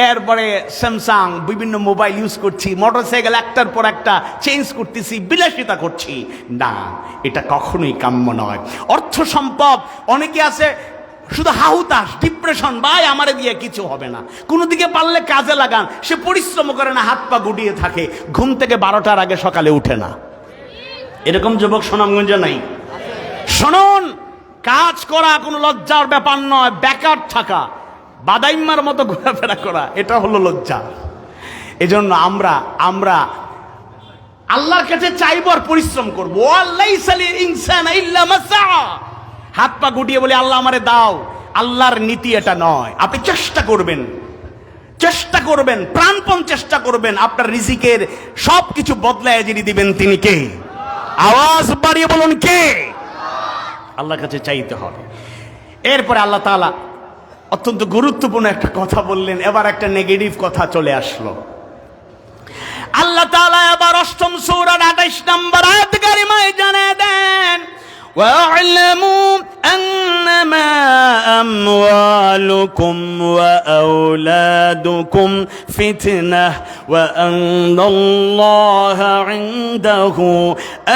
এরপরে স্যামসাং, বিভিন্ন মোবাইল ইউজ করছি, মোটরসাইকেল একটার পর একটা চেঞ্জ করতেছি, বিলাসিতা করছি। না, এটা কখনোই কাম্য নয়। অর্থ সম্পদ অনেকে আছে শুধু হাহুতাস, ডিপ্রেশন, ভাই আমারে দিয়ে কিছু হবে না, কোনো দিকে পারলে কাজে লাগান। সে পরিশ্রম করে না, হাত পা গুটিয়ে থাকে, ঘুম থেকে 12টার আগে সকালে উঠে না। এরকম যুবক সুনামগঞ্জে নাই? শুনুন, কাজ করা কোনো লজ্জার ব্যাপার নয়, বেকার থাকা, বাদাইম্মার মতো ঘোরাফেরা করা, এটা হলো লজ্জা। এজন্য আমরা আল্লাহর কাছে চাইব আর পরিশ্রম করবো। হাত পা গুটিয়ে বলি আল্লাহ আমারে দাও, আল্লাহর নীতি এটা নয়। আপনি চেষ্টা করবেন, প্রাণপণ চেষ্টা করবেন, আপনার রিজিকের সবকিছু বদলায় যিনি দিবেন তিনি কে? আওয়াজ বাড়িয়ে বলুন কে? আল্লাহর কাছে চাইতে হবে। এরপরে আল্লাহ তাআলা অত্যন্ত গুরুত্বপূর্ণ একটা কথা বললেন। এবার একটা নেগেটিভ কথা চলে আসলো। আল্লাহ তাআলা এবার 8ম সূরার 28 নম্বর আয়াত কারিমায় জানিয়ে দেন, وَاعْلَمُوا أَنَّمَا أَمْوَالُكُمْ وَأَوْلَادُكُمْ فِتْنَةٌ وَأَنَّ اللَّهَ عِندَهُ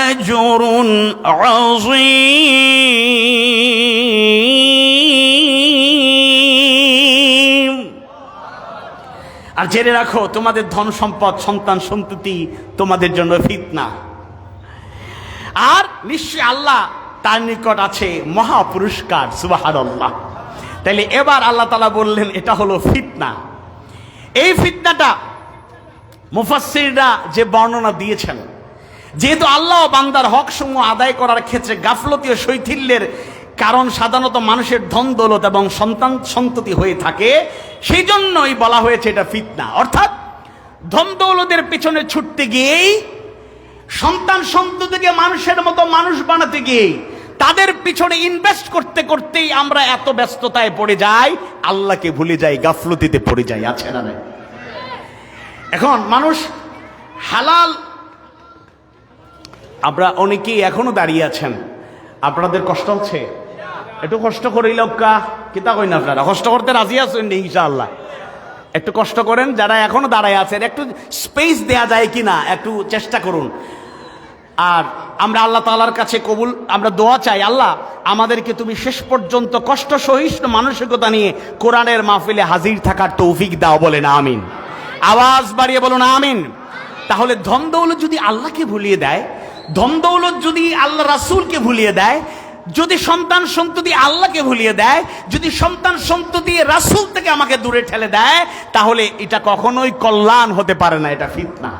أَجْرٌ عَظِيمٌ। আর জেনে রাখো, তোমাদের ধন সম্পদ, সন্তান সন্ততি তোমাদের জন্য ফিতনা, আর নিশ্চয় আল্লাহ তার নিকট আছে মহা পুরস্কার। সুবহানাল্লাহ। তাইলে এবার আল্লাহ তাআলা বললেন এটা হলো ফিতনা। এই ফিতনাটা মুফাসসিররা যে বর্ণনা দিয়েছেন, যেহেতু আল্লাহ বান্দার হক সমূহ আদায় করার ক্ষেত্রে গাফলতি ও শৈথিল্যের কারণ সাধারণত মানুষের ধন দৌলত এবং সন্তান সন্ততি হয়ে থাকে, সেই জন্যই বলা হয়েছে এটা ফিতনা। অর্থাৎ ধন দৌলতের পিছনে ছুটতে গিয়েই, সন্তান সন্ততিকে মানুষের মতো মানুষ বানাতে গিয়ে, তাদের পিছনে ইনভেস্ট করতে করতেই আমরা এত ব্যস্ততায় পড়ে যাই, আল্লাহকে ভুলে যাই, গাফলতিতে পড়ে যাই। আছে না? এখন মানুষ হালাল, আমরা অনেকেই এখনো দাঁড়িয়ে আছেন, আপনাদের কষ্ট হচ্ছে, একটু কষ্ট করে লোকা কিতা কই না, আপনারা কষ্ট করতে রাজি আছেন ইনশাআল্লাহ? একটু কষ্ট করেন, যারা এখনো দাঁড়ায় আছেন একটু স্পেস দেয়া যায় কিনা একটু চেষ্টা করুন। আর আমরা আল্লাহ তাআলার কাছে আমরা দোয়া চাই, আল্লাহ আমাদেরকে তুমি শেষ পর্যন্ত কষ্ট সহিষ্ণু মানসিকতা নিয়ে কোরআনের মাহফিলে হাজির থাকার তৌফিক দাও, বলেন আমিন। আওয়াজ বাড়িয়ে বলুন আমিন। তাহলে ধন দৌলত যদি আল্লাহকে ভুলিয়ে দেয়, ধন দৌলত যদি আল্লাহ রাসূলকে ভুলিয়ে দেয়, যদি সন্তান সন্ততি আল্লাহকে ভুলিয়ে দেয়, যদি সন্তান সন্ততি রাসূল থেকে আমাকে দূরে ঠেলে দেয়, তাহলে এটা কখনোই কল্যাণ হতে পারে না, এটা ফিতনা।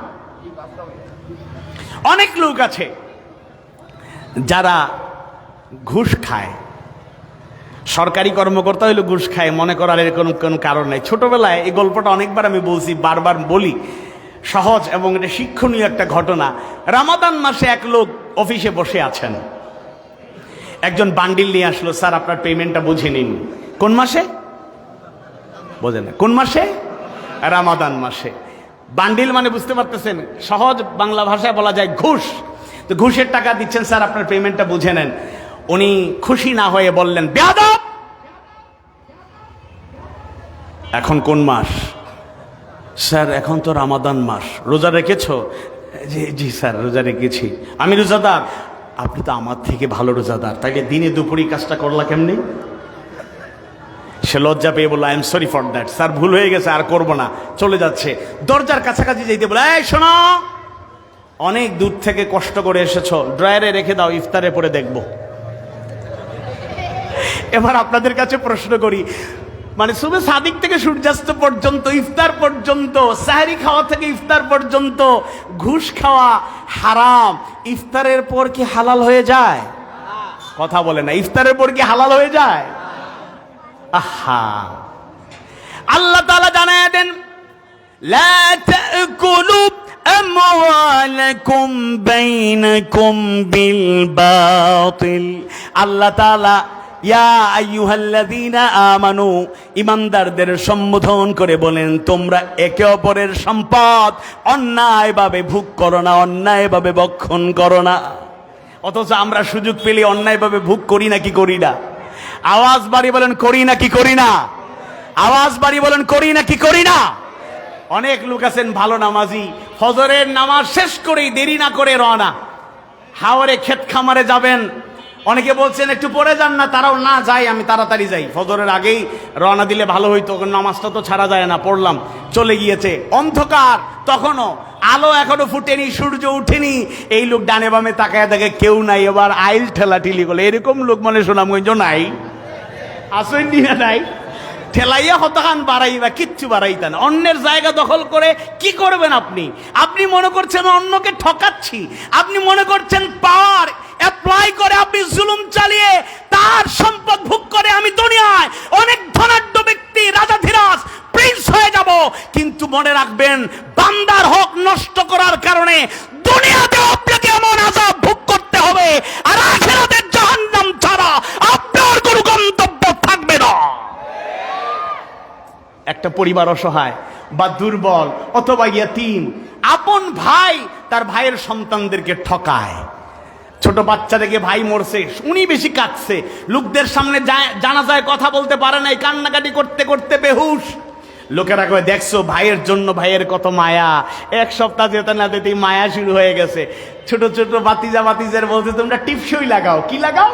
অনেক লোক আছে যারা ঘুষ খায়, সরকারি কর্মকর্তা হইলে ঘুষ খায়, মনে করার এরকম কোনো কারণ নাই। ছোটবেলায় এই গল্পটা অনেকবার আমি বলছি, বারবার বলি, সহজ এবং এটা শিক্ষণীয় একটা ঘটনা। রমাদান মাসে এক লোক অফিসে বসে আছেন, একজন বান্ডিল নিয়ে আসলো, স্যার আপনার পেমেন্টটা বুঝে নিন। কোন মাসে? বোঝেন না? কোন মাসে? রমাদান মাসে। বান্ডিল মানে বুঝতে পারতেছেন, সহজ বাংলা ভাষায় বলা যায় ঘুষ। তো ঘুষের টাকা দিচ্ছেন, স্যার আপনার পেমেন্টটা বুঝে নেন। উনি খুশি না হয়ে বললেন, বেয়াদব, এখন কোন মাস? স্যার এখন তো রমাদান মাস। রোজা রেখেছো? জি স্যার রোজা রেখেছি। আমি রোজাদার? আপনি তো আমার থেকে ভালো রোজাদার, তাইলে দিনে দুপুরি কাজটা করলা কেমনি? সে লজ্জা পেয়ে বললো, I am sorry for that, sir ভুল হয়ে গেছে, আর করবো না, চলে যাচ্ছে। দরজার কাছাকাছি যেতে বলে, এই শোনো, অনেক দূর থেকে কষ্ট করে এসেছো, ড্রয়ারে রেখে দাও, ইফতারে পরে দেখবো। এবার আপনাদের কাছে প্রশ্ন করি, মানে শুভে সাদিক থেকে সূর্যাস্ত পর্যন্ত, ইফতার পর্যন্ত, সাহরি খাওয়া থেকে ইফতার পর্যন্ত ঘুষ খাওয়া হারাম। ইফতারের পর কি হালাল হয়ে যায়? কথা বলে না, ইফতারের পর কি হালাল হয়ে যায়? আহা, আল্লাহ তাআলা জানায় দেন, লা তাকুলু আমওয়ালাকুম বাইনাকুম বিল বাতিল। আল্লাহ তাআলা ইয়া আইয়ুহাল্লাযীনা আমানু, ঈমানদারদের সম্বোধন করে বলেন, তোমরা একে অপরের সম্পদ অন্যায়ভাবে ভোগ করো না, অন্যায়ভাবে ভক্ষণ করো না। অথচ আমরা সুযোগ পেলে অন্যায়ভাবে ভোগ করি নাকি করি না? আওয়াজ বাড়ি বলেন, করি নাকি করি না? আওয়াজ বাড়ি বলেন, করি নাকি করি না? অনেক লোক আছেন ভালো নামাজি, ফজরের নামাজ শেষ করেই দেরি না করে রওনা, হাওরে ক্ষেত খামারে যাবেন। অনেকে বলছেন একটু পরে যান না, তারাও না যাই, আমি তাড়াতাড়ি যাই, ফজরের আগেই রওনা দিলে ভালো হইতো, নামাজটা তো ছাড়া যায় না, পড়লাম, চলে গিয়েছে। অন্ধকার, তখনও আলো এখনো ফুটেনি, সূর্য উঠেনি, এই লোক ডানে বামে তাকায় দেখে কেউ নাই, এবার আইল ঠেলাঠিলি করলে। এরকম লোক মানে সুনামগঞ্জ নাই, আসেননি না? নাই, ঠেলাইয়া হতখান বাড়াইবা, কিচ্ছু বাড়াইতেন। অন্যের জায়গা দখল করে কি করবেন আপনি? আপনি মনে করছেন অন্যকে ঠকাচ্ছি, আপনি মনে করছেন পাওয়ার অ্যাপ্লাই করে আপনি জুলুম চালিয়ে তার সম্পদ ভোগ করে আমি দুনিয়ায় অনেক ধনাঢ্য ব্যক্তি, রাজাধিরাজ, প্রিন্স হয়ে যাব। কিন্তু মনে রাখবেন, বান্দার হক নষ্ট করার কারণে দুনিয়াতে আপনাকে এমন আযাব ভোগ করতে হবে, আর আখিরাতে জাহান্নাম ছাড়া আপনার কোনো গন্তব্য থাকবে না। একটা পরিবার অসহায় বা দুর্বল অথবা ইয়াতীম, আপন ভাই তার ভাইয়ের সন্তানদেরকে ঠকায়। ছোট বাচ্চা দেখে ভাই মরছে, উনি বেশি কাঁদছে, লোকদের সামনে জানাজায় কথা বলতে পারে নাই, কান্নাকাটি করতে করতে বেহুশ। লোকেরা কয়, দেখছো ভাইয়ের জন্য ভাইয়ের কত মায়া। এক সপ্তাহ যেতে না যেতেই মায়া শুরু হয়ে গেছে। ছোট ছোট বাতিজা বাতিজের বলছে, তোমরা টিপসই লাগাও। কি লাগাও?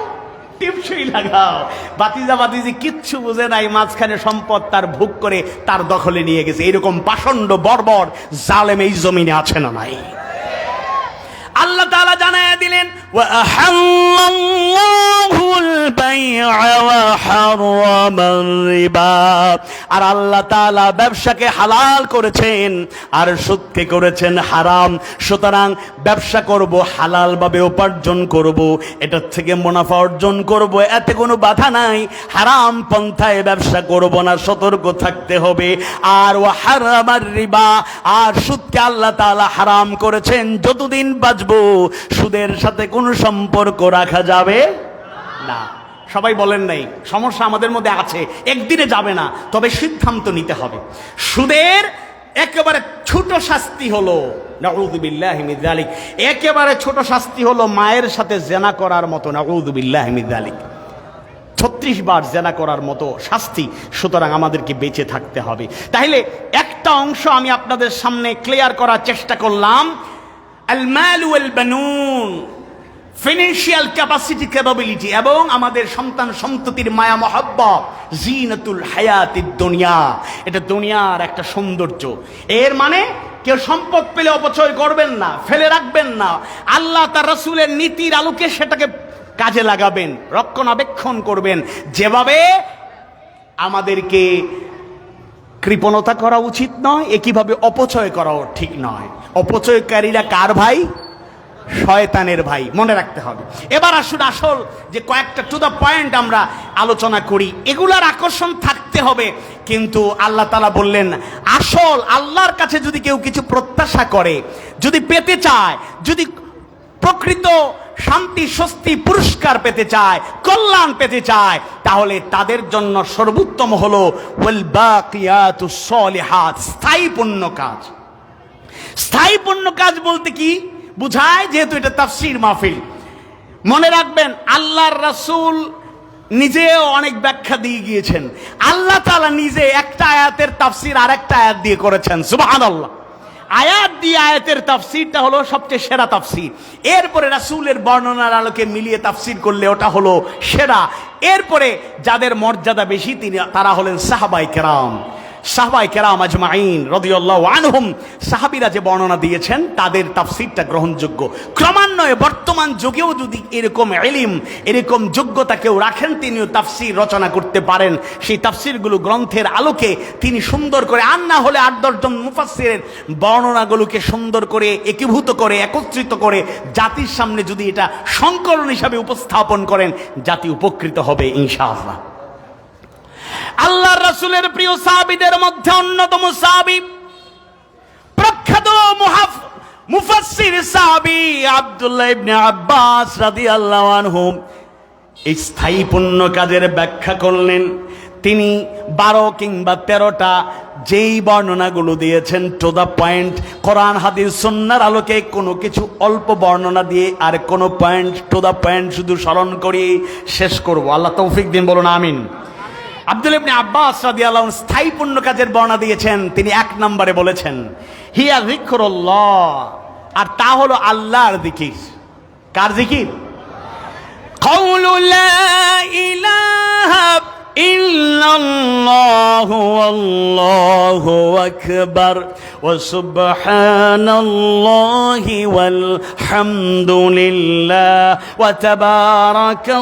টিপসই লাগাও। বাতিজা বাতিজি কিচ্ছু বুঝে নাই, মাঝখানে সম্পদ তার ভোগ করে তার দখলে নিয়ে গেছে। এরকম পাষণ্ড বর্বর জালেম এই জমিনে আছে না নাই? আল্লাহ তাআলা জানায়া দিলেন, ওয়া আহাল্লাল্লাহুল বাই'a ওয়া হারামার রিবা। আর আল্লাহ তাআলা ব্যবসাকে হালাল করেছেন আর সুদকে করেছেন হারাম। সুতরাং ব্যবসা করব, হালাল ভাবে উপার্জন করব, এটার থেকে মুনাফা অর্জন করব, এতে কোনো বাধা নাই। হারাম পন্থায় ব্যবসা করব না, সতর্ক থাকতে হবে। আর ওয়া হারামার রিবা, আর সুদকে আল্লাহ তাআলা হারাম করেছেন। যতদিন বাঁচবো সুদের সাথে কোনো সম্পর্ক রাখা যাবে না। সবাই বলেন নাই, সমস্যা আমাদের মধ্যে আছে, একদিনে যাবে না, তবে সিদ্ধান্ত নিতে হবে। সুদের একেবারে ছোট শাস্তি হলো, নাউযুবিল্লাহি মিন যালিক, একেবারে ছোট শাস্তি হলো মায়ের সাথে জেনা করার মতো, নাউযুবিল্লাহি মিন যালিক। 36 বার জেনা করার মতো শাস্তি। সুতরাং আমাদেরকে বেঁচে থাকতে হবে। তাহলে একটা অংশ আমি আপনাদের সামনে ক্লিয়ার করার চেষ্টা করলাম। আল মাল ওয়াল বানুন, ফিনান্সিয়াল ক্যাপাসিটি, ক্যাপাবিলিটি, এবং আমাদের সন্তান সন্ততির মায়া মহব্বত, জিনাতুল হায়াতিদ দুনিয়া, এটা দুনিয়ার একটা সৌন্দর্য। এর মানে কেউ সম্পদ পেলে অপচয় করবেন না, ফেলে রাখবেন না। আল্লাহ তার রাসূলের নীতির আলোকে সেটাকে কাজে লাগাবেন, রক্ষণাবেক্ষণ করবেন। যেভাবে আমাদেরকে কৃপণতা করা উচিত নয়, একইভাবে অপচয় করাও ঠিক নয়। অপচয়কারীরা কার ভাই? শয়তানের ভাই, মনে রাখতে হবে। এবার আসুন আসল যে কয়েকটা টু দ্য পয়েন্ট আমরা আলোচনা করি। এগুলার আকর্ষণ থাকতে হবে, কিন্তু আল্লাহ তাআলা বললেন, আসল আল্লাহর কাছে যদি কেউ কিছু প্রত্যাশা করে, যদি পেতে চায়, যদি প্রকৃত শান্তি, স্বস্তি, পুরস্কার পেতে চায়, কল্যাণ পেতে চায়, তাহলে তাদের জন্য সর্বোত্তম হলো ওয়াল বাকিয়াতুস সলিহাত, স্থায়ী পুণ্য কাজ। স্থায়ী পুণ্য কাজ বলতে কি বুঝায়? যেহেতু এটা তাফসীর মাহফিল, মনে রাখবেন আল্লাহর রাসূল নিজেও অনেক ব্যাখ্যা দিয়ে গিয়েছেন। আল্লাহ তাআলা নিজে একটা আয়াতের তাফসীর আরেকটা আয়াত দিয়ে করেছেন, সুবহানাল্লাহ। আয়াত দিয়ে আয়াতের তাফসীরটা হলো সবচেয়ে সেরা তাফসীর। এরপরে রাসূলের বর্ণনার আলোকে মিলিয়ে তাফসীর করলে ওটা হলো সেরা। এরপরে যাদের মর্যাদা বেশি তারা হলেন সাহাবায়ে কেরাম। সাহাবায়ে কেরাম আজমাইন রাদিয়াল্লাহু আনহুম, সাহাবীরা যে বর্ণনা দিয়েছেন তাদের তাফসীরটা গ্রহণযোগ্য। ক্রমান্বয়ে বর্তমান যুগেও যদি এরকম ইলম, এরকম যোগ্যতা কেউ রাখেন, তিনিও তাফসীর রচনা করতে পারেন। সেই তাফসীরগুলো গ্রন্থের আলোকে তিনি সুন্দর করে, আর না হলে ৮-১০ জন মুফাসসিরের বর্ণনাগুলোকে সুন্দর করে একীভূত করে, একত্রিত করে জাতির সামনে যদি এটা সংকলন হিসাবে উপস্থাপন করেন, জাতি উপকৃত হবে ইনশাআল্লাহ। আল্লাহর রাসূলের প্রিয় সাহাবীদের মধ্যে অন্যতম সাহাবী, প্রখ্যাত মুফাসসির সাহাবী আব্দুল্লাহ ইবনে আব্বাস রাদিয়াল্লাহু আনহু এই স্থায়ী পুণ্য কাজের ব্যাখ্যা করলেন। তিনি 12 কিংবা 13টা যেই বর্ণনাগুলো দিয়েছেন টু দ্য পয়েন্ট, কোরআন হাদিস সুন্নাহর আলোকে কোনো কিছু অল্প বর্ণনা দিয়ে আর কোনো পয়েন্ট টু দ্য পয়েন্ট শুধু স্মরণ করি শেষ করব। আল্লাহ তৌফিক দিন, বলুন আমিন। আব্দুল্লাহ ইবনে আব্বাস রাদিয়াল্লাহু আনহু স্থায়ী পুণ্য কাজের বর্ণনা দিয়েছেন। তিনি 1 নম্বরে বলেছেন হিয়া যিকরুল্লাহ, আর তা হলো আল্লাহর জিকির। কার জিকির? কাউলু লা ইলাহা ইল্লাল্লাহু আল্লাহু আকবার ওয়া সুবহানাল্লাহি ওয়াল হামদুলিল্লাহ ওয়া তাবারাকাল্লাহু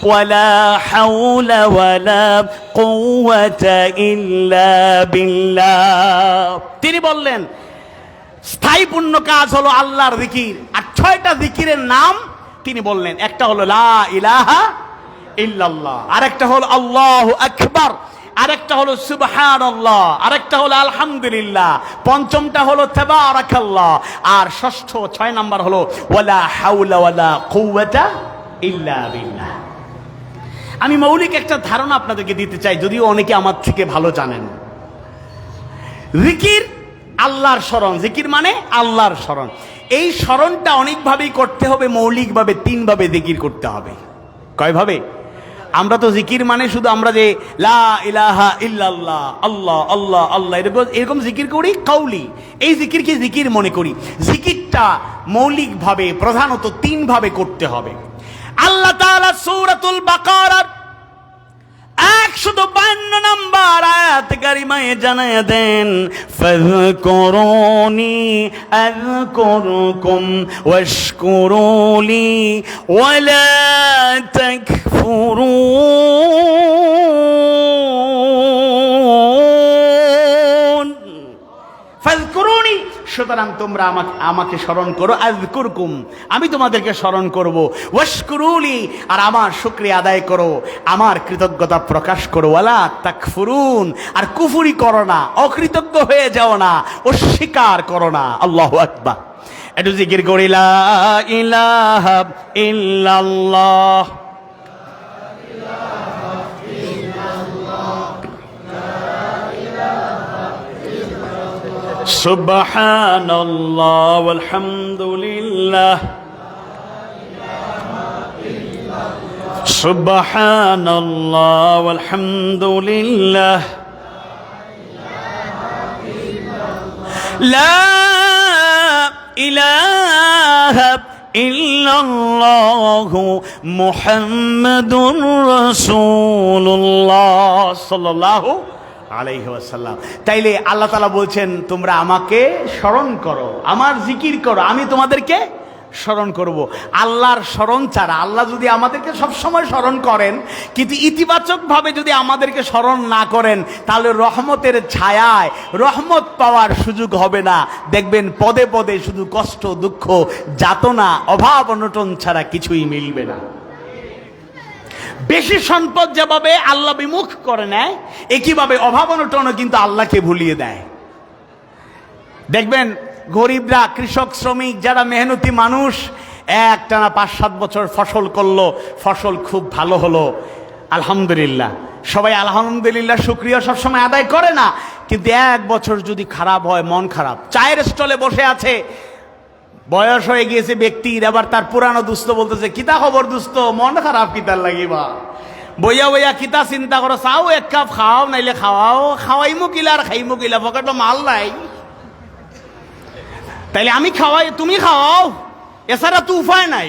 ওয়া লা হাওলা ওয়া লা কুওয়াতা ইল্লা বিল্লাহ। তিনি বললেন স্থায়ী পুণ্য কাজ হলো আল্লাহর জিকির। আর 6টা জিকিরের নাম তিনি বললেন। একটা হলো লা ইলাহা ইল্লাল্লাহ, আরেকটা হলো আল্লাহু আকবার, আরেকটা হলো সুবহানাল্লাহ, আরেকটা হলো আলহামদুলিল্লাহ, পঞ্চমটা হলো তাবারাকাল্লাহ, আর ষষ্ঠ 6 নাম্বার হলো ওয়ালা হাওলা ওয়ালা কুওয়াতা ইল্লা বিল্লাহ। আমি মৌলিক একটা ধারণা আপনাদেরকে দিতে চাই, যদিও অনেকে আমার থেকে ভালো জানেন। জিকির আল্লাহর স্মরণ, জিকির মানে আল্লাহর স্মরণ। এই স্মরণটা অনেকভাবেই করতে হবে, মৌলিকভাবে 3 ভাবে জিকির করতে হবে। কয়ভাবে? আমরা তো জিকির মানে শুধু আমরা যে লা ইলাহা ইল্লাল্লাহ, আল্লাহ আল্লাহ আল্লাহ এরকম জিকির করি, কাউলি, এই জিকিরকে জিকির মনে করি। জিকিরটা মৌলিকভাবে প্রধানত 3 ভাবে করতে হবে। আল্লাহ তাআলা সূরাতুল বাকারার 152 নম্বর আয়াত কারিমায়ে জানায়া দেন ফাযকুরুনি আযকুরুকুম ওয়াশকুরুলি ওয়ালা তাকফুরুন। ফাযকুরুনি, সুতরাং তোমরা আমাকে স্মরণ করো, আযকুরকুম, আমি তোমাদেরকে স্মরণ করব, ওয়াশকুরুলি, আর আমার শুকরিয়া আদায় করো, আমার কৃতজ্ঞতা প্রকাশ করো, ওয়ালা তাকফুরুন, আর কুফরি করো না, অকৃতজ্ঞ হয়ে যাও না, অস্বীকার করো না। আল্লাহু আকবার। একটু জিকির করি লা ইলাহা ইল্লাল্লাহ, সুবহানাল্লাহ ওয়াল হামদুলিল্লাহ, সুবহানাল্লাহ ওয়াল হামদুলিল্লাহ, লা ইলাহা ইল্লাল্লাহু মুহাম্মাদুর রাসূলুল্লাহ সাল্লাল্লাহু আলাইহি ওয়াসাল্লাম। তাইলে আল্লাহ তাআলা বলছেন তোমরা আমাকে স্মরণ করো, আমার জিকির করো, আমি তোমাদেরকে স্মরণ করব। আল্লাহর স্মরণ ছাড়া, আল্লাহ যদি আমাদেরকে সবসময় স্মরণ করেন কিন্তু ইতিবাচকভাবে যদি আমাদেরকে স্মরণ না করেন, তাহলে রহমতের ছায়ায় রহমত পাওয়ার সুযোগ হবে না। দেখবেন পদে পদে শুধু কষ্ট, দুঃখ, যাতনা, অভাব অনটন ছাড়া কিছুই মিলবে না। বেশি সম্পদ যেভাবে আল্লাহ বিমুখ করে নেয়, একইভাবে অভাব অনটনও কিন্তু আল্লাহকে ভুলিয়ে দেয়। দেখবেন গরিবরা, কৃষক, শ্রমিক, যারা মেহনতি মানুষ, একটানা 5-7 বছর ফসল করলো, ফসল খুব ভালো হলো, আলহামদুলিল্লাহ, সবাই আলহামদুলিল্লাহ শুকরিয়া সবসময় আদায় করে না, কিন্তু 1 বছর যদি খারাপ হয়, মন খারাপ। চায়ের স্টলে বসে আছে, বয়স হয়ে গিয়েছে ব্যক্তির, আবার তার পুরানো দুস্থ বলতেছে কিতা খবর দুস্থ, মন খারাপ কিতার লাগিবা, বইয়া বইয়া কিতা চিন্তা করো, চাও 1 কাপ খাওয়াও, নাইলে খাওয়াও, খাওয়াইমু কিলা আর খাইমু কিলা, পকেটে মাল নাই, তাইলে আমি খাওয়াই তুমি খাওয়াও, এছাড়া তো উপায় নাই।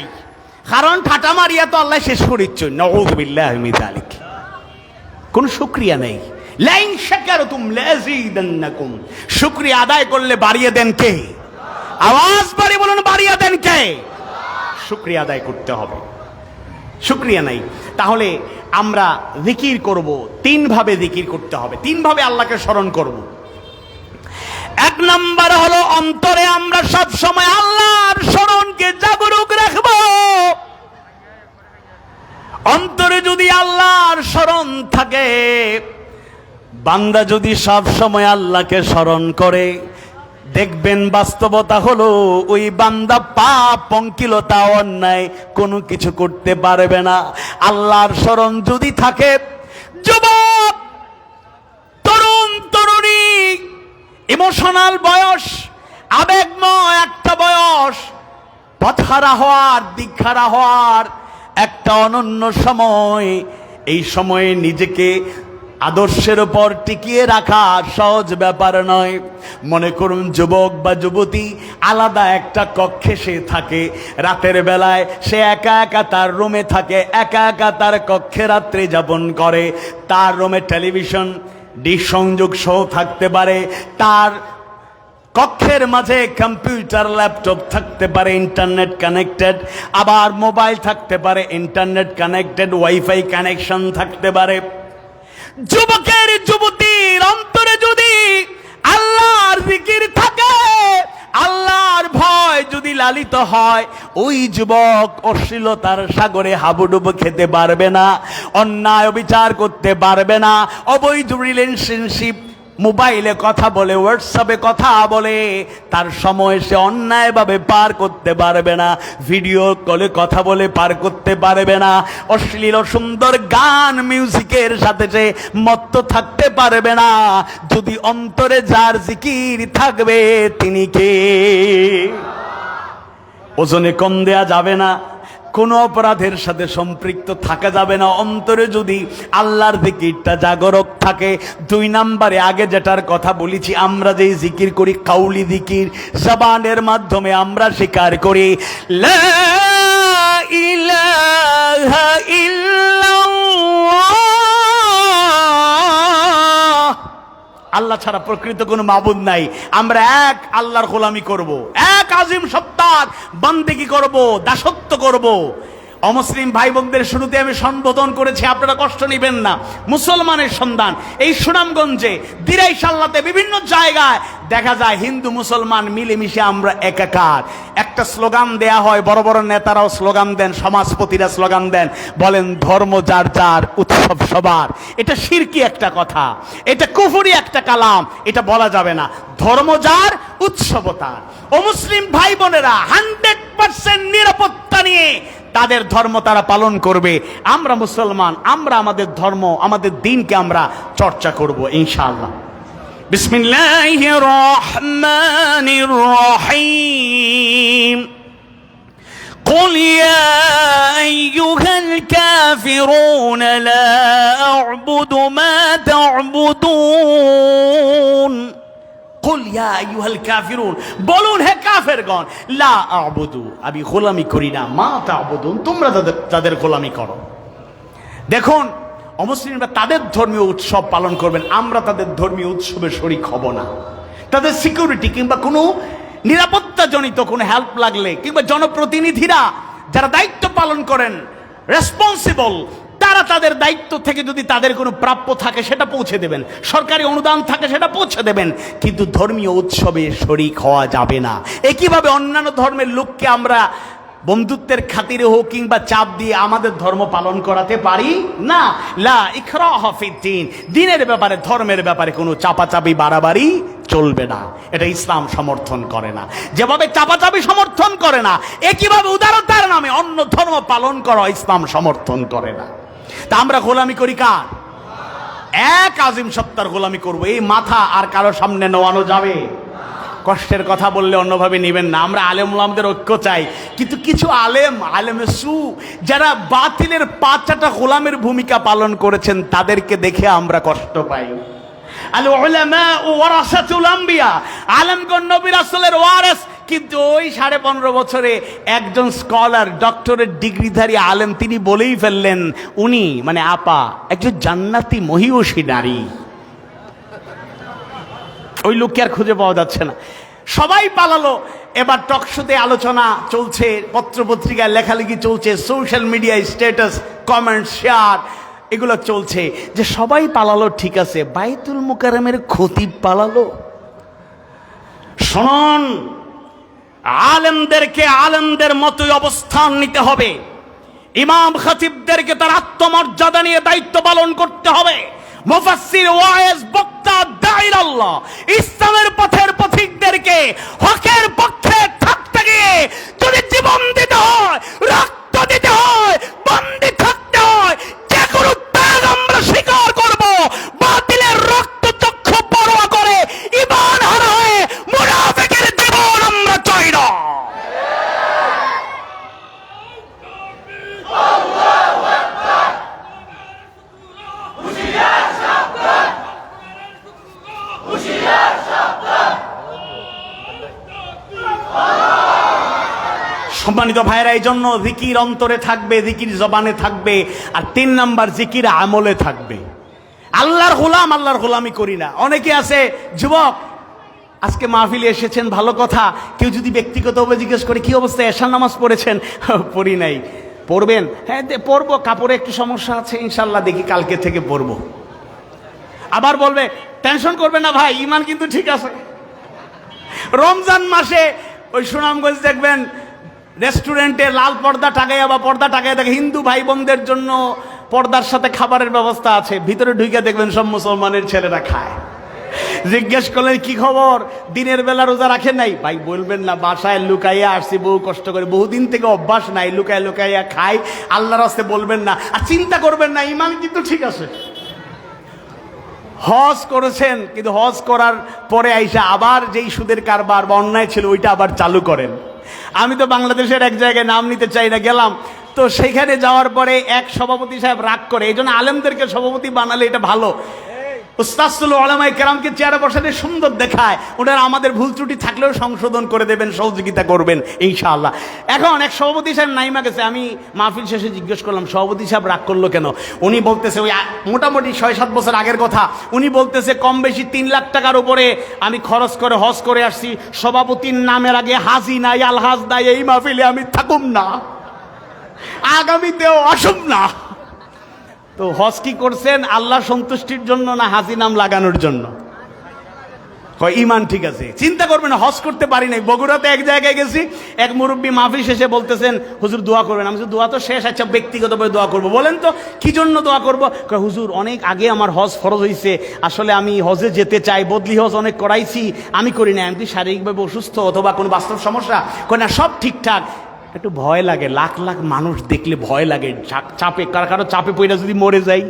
কারণ ঠাটা মারিয়া তো আল্লাহ শেষ করিচ্ছ, নাউযু বিল্লাহি মিন যালিক। কোন শুকরিয়া নেই। লাইন শাকারতুম লাযীদান্নাকুম, শুকরিয়া আদায় করলে বাড়িয়ে দেন কে? আওয়াজ বাড়ি বলুন, বাড়িয়ে দেন কে? শুকরিয়া আদায় করতে হবে। শুকরিয়া নাই, তাহলে আমরা জিকির করব, তিন ভাবে জিকির করতে হবে, তিন ভাবে আল্লাহকে স্মরণ করব। এক নাম্বার হলো অন্তরে আমরা সব সময় আল্লাহর স্মরণকে জাগরুক রাখব। অন্তরে যদি আল্লাহর স্মরণ থাকে, বান্দা যদি সব সময় আল্লাহকে স্মরণ করে, দেখবেন বাস্তবতা হলো ওই বান্দা পাপ, পঙ্কিলতা, অন্যায় কোনো কিছু করতে পারবে না। আল্লাহর স্মরণ যদি থাকে, যুবক, তরুণ, তরুণী, ইমোশনাল বয়স, আবেগময় একটা বয়স, পথহারা হওয়ার, দিকহারা হওয়ার একটা অনন্য সময়। এই সময়ে নিজেকে আদর্শের উপর টিকিয়ে রাখা সহজ ব্যাপার নয়। মনে করুন যুবক বা যুবতী আলাদা একটা কক্ষে সে থাকে, রাতের বেলায় সে একা একা তার রুমে থাকে, একা একা তার কক্ষে রাত্রি যাপন করে। তার রুমে টেলিভিশন, ডিশ সংযোগ সহ থাকতে পারে, তার কক্ষের মাঝে কম্পিউটার, ল্যাপটপ থাকতে পারে ইন্টারনেট কানেক্টেড, আবার মোবাইল থাকতে পারে ইন্টারনেট কানেক্টেড, ওয়াইফাই কানেকশন থাকতে পারে। যুবকের, যুবতীর অন্তরে যদি আল্লাহর জিকির থাকে, আল্লাহর ভয় যদি লালিত হয়, ওই যুবক অশ্লীলতার সাগরে হাবুডুবু খেতে পারবে না, অন্যায় বিচার করতে পারবে না, অবৈধ রিলেশনশিপ, মোবাইলে কথা বলে, হোয়াটসঅ্যাপে কথা বলে তার সময় সে অন্যায়ভাবে পার করতে পারবে না, ভিডিও কলে কথা বলে পার করতে পারবে না, অশ্লীল সুন্দর গান, মিউজিকের সাথে সে মত্ত থাকতে পারবে না। যদি অন্তরে যার জিকির থাকবে তিনি কে? ওজনে কম দেয়া যাবে না, কোনো অপরাধের সাথে সম্পৃক্ত থাকা যাবে না। অন্তরে যদি আল্লাহর জিকিরটা জাগরক থাকে। দুই নম্বরে আগে যেটার কথা বলেছি, আমরা যেই জিকির করি কাউলি জিকির, জবানের মাধ্যমে আমরা স্বীকার করি লা ইলাহা ইল্লাল্লাহ, আল্লাহ ছাড়া প্রকৃত কোনো মাবুদ নাই। আমরা এক আল্লাহর গোলামি করব, এক আজিম সত্তার বান্দেগি করব, দাসত্ব করব। অমুসলিম ভাই বোনদের শুরুতে আমি সম্বোধন করেছি, আপনারা কষ্ট নেবেন না। মুসলমানের সন্ধান এই সুনামগঞ্জে, দিরাই সাল্লাতে, বিভিন্ন জায়গায় দেখা যায় হিন্দু মুসলমান মিলেমিশে আমরা একাকার। একটা স্লোগান দেয়া হয়, বড় বড় নেতারাও স্লোগান দেন, সমাজপতিরা স্লোগান দেন, বলেন ধর্ম যার যার, উৎসব সবার। এটা শিরকি একটা কথা, এটা কুফরি একটা কালাম, এটা বলা যাবে না। ধর্ম যার, উৎসব তার। ও মুসলিম ভাই বোনেরা 100% নিরাপত্তা নিয়ে তাদের ধর্ম তারা পালন করবে। আমরা মুসলমান, আমরা আমাদের ধর্ম, আমাদের দিনকে আমরা চর্চা করব ইনশাআল্লাহ। বিসমিল্লাহির রহমানির রহিম। قل يا أيها الكافرون لا أعبد ما تعبدون। কুল ইয়া আইয়ুহাল কাফিরুন, বলুন হে কাফেরগণ, লা আ'বুদু, আমি গোলামি করি না, মা তা'বুদুন, তোমরা তাদের গোলামি করো। দেখুন, অমুসলিমরা তাদের ধর্মীয় উৎসব পালন করবেন, আমরা তাদের ধর্মীয় উৎসবে শরীক হব না। তাদের সিকিউরিটি কিংবা কোনো নিরাপত্তাজনিত কোনো হেল্প লাগলে, কিংবা জনপ্রতিনিধিরা যারা দায়িত্ব পালন করেন, রেসপন্সিবল, তারা তাদের দায়িত্ব থেকে যদি তাদের কোনো প্রাপ্য থাকে সেটা পৌঁছে দেবেন, সরকারি অনুদান থাকে সেটা পৌঁছে দেবেন, কিন্তু ধর্মীয় উৎসবে শরীক হওয়া যাবে না। একইভাবে অন্যান্য ধর্মের লোককে আমরা বন্ধুত্বের খাতিরে হোক কিংবা চাপ দিয়ে আমাদের ধর্ম পালন করাতে পারি না। লা ইকরাহা ফিদ্দীন, দিনের ব্যাপারে, ধর্মের ব্যাপারে কোনো চাপাচাপি বাড়াবাড়ি চলবে না, এটা ইসলাম সমর্থন করে না। যেভাবে চাপাচাপি সমর্থন করে না, একইভাবে উদারতার নামে অন্য ধর্ম পালন করা ইসলাম সমর্থন করে না। তা আমরা গোলামি করি কার? এক আজিম সত্তার গোলামি করব। এই মাথা আর কারো সামনে নোয়ানো যাবে? কষ্টের কথা বললে অন্যভাবে নেবেন না। আমরা আলেম ওলামাদের ঐক্য চাই, কিন্তু কিছু আলেমে সু যারা বাতিলের পাঁচটা গোলামের ভূমিকা পালন করেছেন, তাদেরকে দেখে আমরা কষ্ট পাই। আল উলামা ওয়ারাসাতুল আম্বিয়া, আলেমগণ নবী রাসূলের ওয়ারিস। কিন্তু ওই 15.5 বছরে একজন স্কলার, ডক্টরেট ডিগ্রিধারী আলেম, তিনি বলেই ফেললেন, উনি মানে আপা একজন জান্নাতি মহিয়সী নারী। ওই লোককে আর খুঁজে পাওয়া যাচ্ছে না, সবাই পালালো। এবার টকশোতে আলোচনা চলছে, পত্রপত্রিকায় লেখালেখি চলছে, সোশ্যাল মিডিয়ায় স্ট্যাটাস, কমেন্ট, শেয়ার এগুলো চলছে যে সবাই পালালো, ঠিক আছে, বাইতুল মুকাররমের খতিব পালালো। শুনুন, আলেমদেরকে আলেমদের মতোই অবস্থান নিতে হবে। ইমাম খতিবদেরকে তার আত্মমর্যাদা নিয়ে দায়িত্ব পালন করতে হবে। মুফাসসির, ওয়াইজ, বক্তা, দাঈর আল্লাহ, ইসলামের পথের পথিকদেরকে হকের পক্ষে থাকতে গিয়ে যদি জীবন দিতে হয়, রক্ত দিতে হয়, বন্দী থাকতে হয়, যে কোনো ত্যাগ আমরা স্বীকার করব। বাতিলের রক্তচক্ষু পরোয়া করে ঈমান হারা হয়ে মুনাফিকের জীবন আমরা চাই না। সম্মানিত ভাইরা, এই জন্য জিকির অন্তরে থাকবে, জিকির জবানে থাকবে, আর 3 নাম্বার জিকির আমলে থাকবে। আল্লাহর গোলাম, আল্লাহর গোলামি করি না। অনেকে আছে, যুবক আজকে মাহফিলে এসেছেন, ভালো কথা, কেউ যদি ব্যক্তিগতভাবে জিজ্ঞেস করে কি অবস্থা, এশার নামাজ পড়েছেন? পড়ি নাই। পড়বেন? হ্যাঁ পড়বো, কাপড়ে একটু সমস্যা আছে, ইনশাল্লাহ দেখি কালকে থেকে পড়বো। আবার বলবে টেনশন করবে না ভাই, ঈমান কিন্তু ঠিক আছে। রমজান মাসে ওই সুনামগঞ্জ দেখবেন রেস্টুরেন্টে লাল পর্দা টাকাইয়া বা পর্দা টাকাইয়া দেখে হিন্দু ভাই বোনদের জন্য পর্দার সাথে খাবারের ব্যবস্থা আছে, ভিতরে ঢুকে দেখবেন সব মুসলমানের ছেলেরা খায়। জিজ্ঞেস করলেন কি খবর, দিনের বেলা রোজা রাখেন নাই? ভাই বলবেন না, বাসায় লুকাইয়া আসছি, বহু কষ্ট করে, বহুদিন থেকে অভ্যাস নাই, লুকাইয়া লুকাইয়া খাই। আল্লাহর রাস্তে বলবেন না, আর চিন্তা করবেন না, ঈমান কিন্তু ঠিক আছে। হজ করেছেন, কিন্তু হজ করার পরে আইসা আবার যেই সুদের কারবার বা অন্যায় ছিল ওইটা আবার চালু করেন। আমি তো বাংলাদেশের এক জায়গায় নাম নিতে চাই না, গেলাম তো সেইখানে যাওয়ার পরে এক সভাপতি সাহেব রাগ করে, এই জন্য আলেমদেরকে সভাপতি বানালে এটা ভালো। উস্তাদুল উলামায়ে কেরামকে চেয়ারে বসাতে সুন্দর দেখায়, ওনারা আমাদের ভুল ত্রুটি থাকলেও সংশোধন করে দেবেন, সহযোগিতা করবেন ইনশাআল্লাহ। এখন এক সভাপতি সাহেব নাইমা গেছে, আমি মাহফিল শেষে জিজ্ঞেস করলাম সভাপতি সাহেব রাগ করলো কেন? উনি বলতেছে ওই মোটামুটি 6-7 বছর আগের কথা, উনি বলতেছে কম বেশি 3 লাখ টাকার উপরে আমি খরচ করে হজ করে আসছি, সভাপতির নামের আগে হাজি নাই, আলহাজ নাই, এই মাহফিলে আমি থাকুম না, আগামীতেও আসুম না। তো হজ কি করছেন আল্লাহ সন্তুষ্টির জন্য না হাজি নাম লাগানোর জন্য? ঈমান ঠিক আছে, চিন্তা করবেন। হজ করতে পারি নাই, বগুড়াতে এক জায়গায় গেছি, এক মুরব্বী মাহফিল শেষে বলতেছেন হুজুর দোয়া করবেন। আমি দোয়া তো শেষ, আচ্ছা ব্যক্তিগতভাবে দোয়া করবো। বলেন তো কি জন্য দোয়া করবো? হুজুর অনেক আগে আমার হজ ফরজ হয়েছে, আসলে আমি হজে যেতে চাই, বদলি হজ অনেক করাইছি, আমি করি না। আমি কি শারীরিকভাবে অসুস্থ অথবা কোনো বাস্তব সমস্যা? না, সব ঠিকঠাক। একটু ভয় লাগে, লাখ লাখ মানুষ দেখলে ভয় লাগে, চাপে কারো চাপে পড়ে যদি মরে যাই।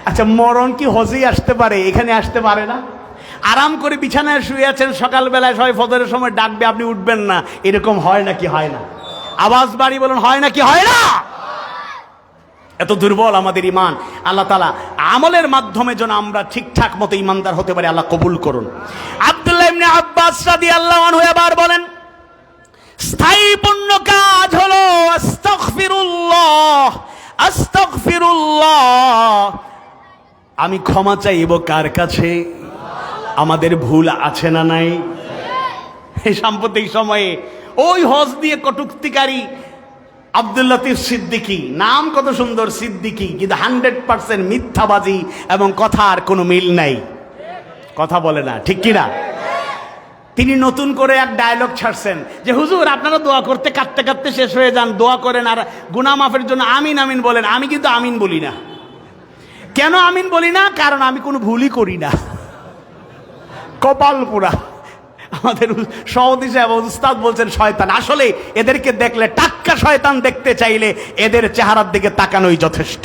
আচ্ছা মরণ কি হজেই আসতে পারে, এখানে আসতে পারে না? আরাম করে বিছানায় শুয়ে আছেন, সকালবেলায় সবাই ফজরের সময় ডাকবে, আপনি উঠবেন না, এরকম হয় নাকি হয় না? আওয়াজ বাড়ি বলুন, হয় নাকি হয় না? এত দুর্বল আমাদের ঈমান। আল্লাহ তাআলা আমলের মাধ্যমে যেন আমরা ঠিকঠাক মতো ঈমানদার হতে পারি, আল্লাহ কবুল করুন। আব্দুল্লাহ ইবনে আব্বাস রাদিয়াল্লাহু আনহু এবার বলেন, স্থায়ী পূর্ণ কাজ হলো আস্তাগফিরুল্লাহ, আস্তাগফিরুল্লাহ। আমি ক্ষমা চাইব কার কাছে? আমাদের ভুল আছে না নাই? এই সাম্প্রতিক সময়ে ওই হজ দিয়ে কটূক্তিকারী আব্দুল লতিফ সিদ্দিকী, নাম কত সুন্দর সিদ্দিকী, কিন্তু 100% মিথ্যাবাদী এবং কথার কোনো মিল নাই, কথা বলে না, ঠিক কিনা? তিনি নতুন করে এক ডায়লগ ছাড়ছেন যে হুজুর আপনারা দোয়া করতে কাঁদতে কাঁদতে শেষ হয়ে যান, দোয়া করেন আর গুনাহ মাফের জন্য আমিন আমিন বলেন। আমি কিন্তু আমিন বলি না। কেন আমিন বলি না? কারণ আমি কোনো ভুলই করি না। কপাল পোড়া। আমাদের সভাপতি সাহেব উস্তাদ বলছেন শয়তান। আসলে এদেরকে দেখলে, টাক্কা শয়তান দেখতে চাইলে এদের চেহারার দিকে তাকানোই যথেষ্ট।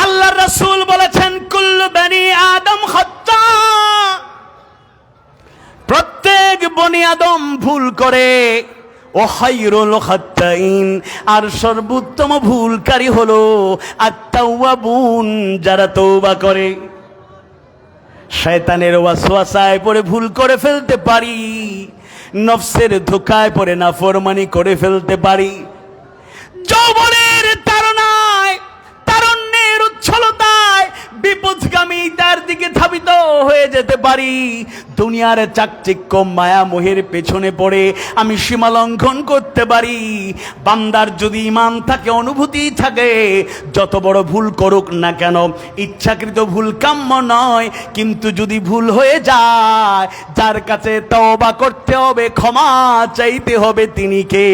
আল্লাহর রাসূল বলেছেন কুল্লু বনি আদম খাত্তা, প্রত্যেক বনি আদম ভুল করে, ও খায়রুল খাত্তাইন, আর সর্বোত্তম ভুলকারী হলো আত-তাওয়াবুন, যারা তওবা করে। শয়তানের ওয়াসওয়াসায় পড়ে ভুল করে ফেলতে পারি, নফসের ধোঁকায় পড়ে নাফরমানি করে ফেলতে পারি, যৌবনের তাড়নায়, তারুণ্যের উচ্ছলতায় বিপথগামী তার দিকে ধাবিত প্রভাবিত হয়ে যেতে পারি, দুনিয়ার চাকচিক্য মায়া মোহের পেছনে পড়ে আমি সীমা লঙ্ঘন করতে পারি। বান্দার যদি ঈমান থাকে, অনুভূতি থাকে, যত বড় ভুল করুক না কেন, ইচ্ছাকৃত ভুল কাম্য নয়, কিন্তু যদি ভুল হয়ে যায়, যার কাছে তওবা করতে হবে, ক্ষমা চাইতে হবে, তিনি কে?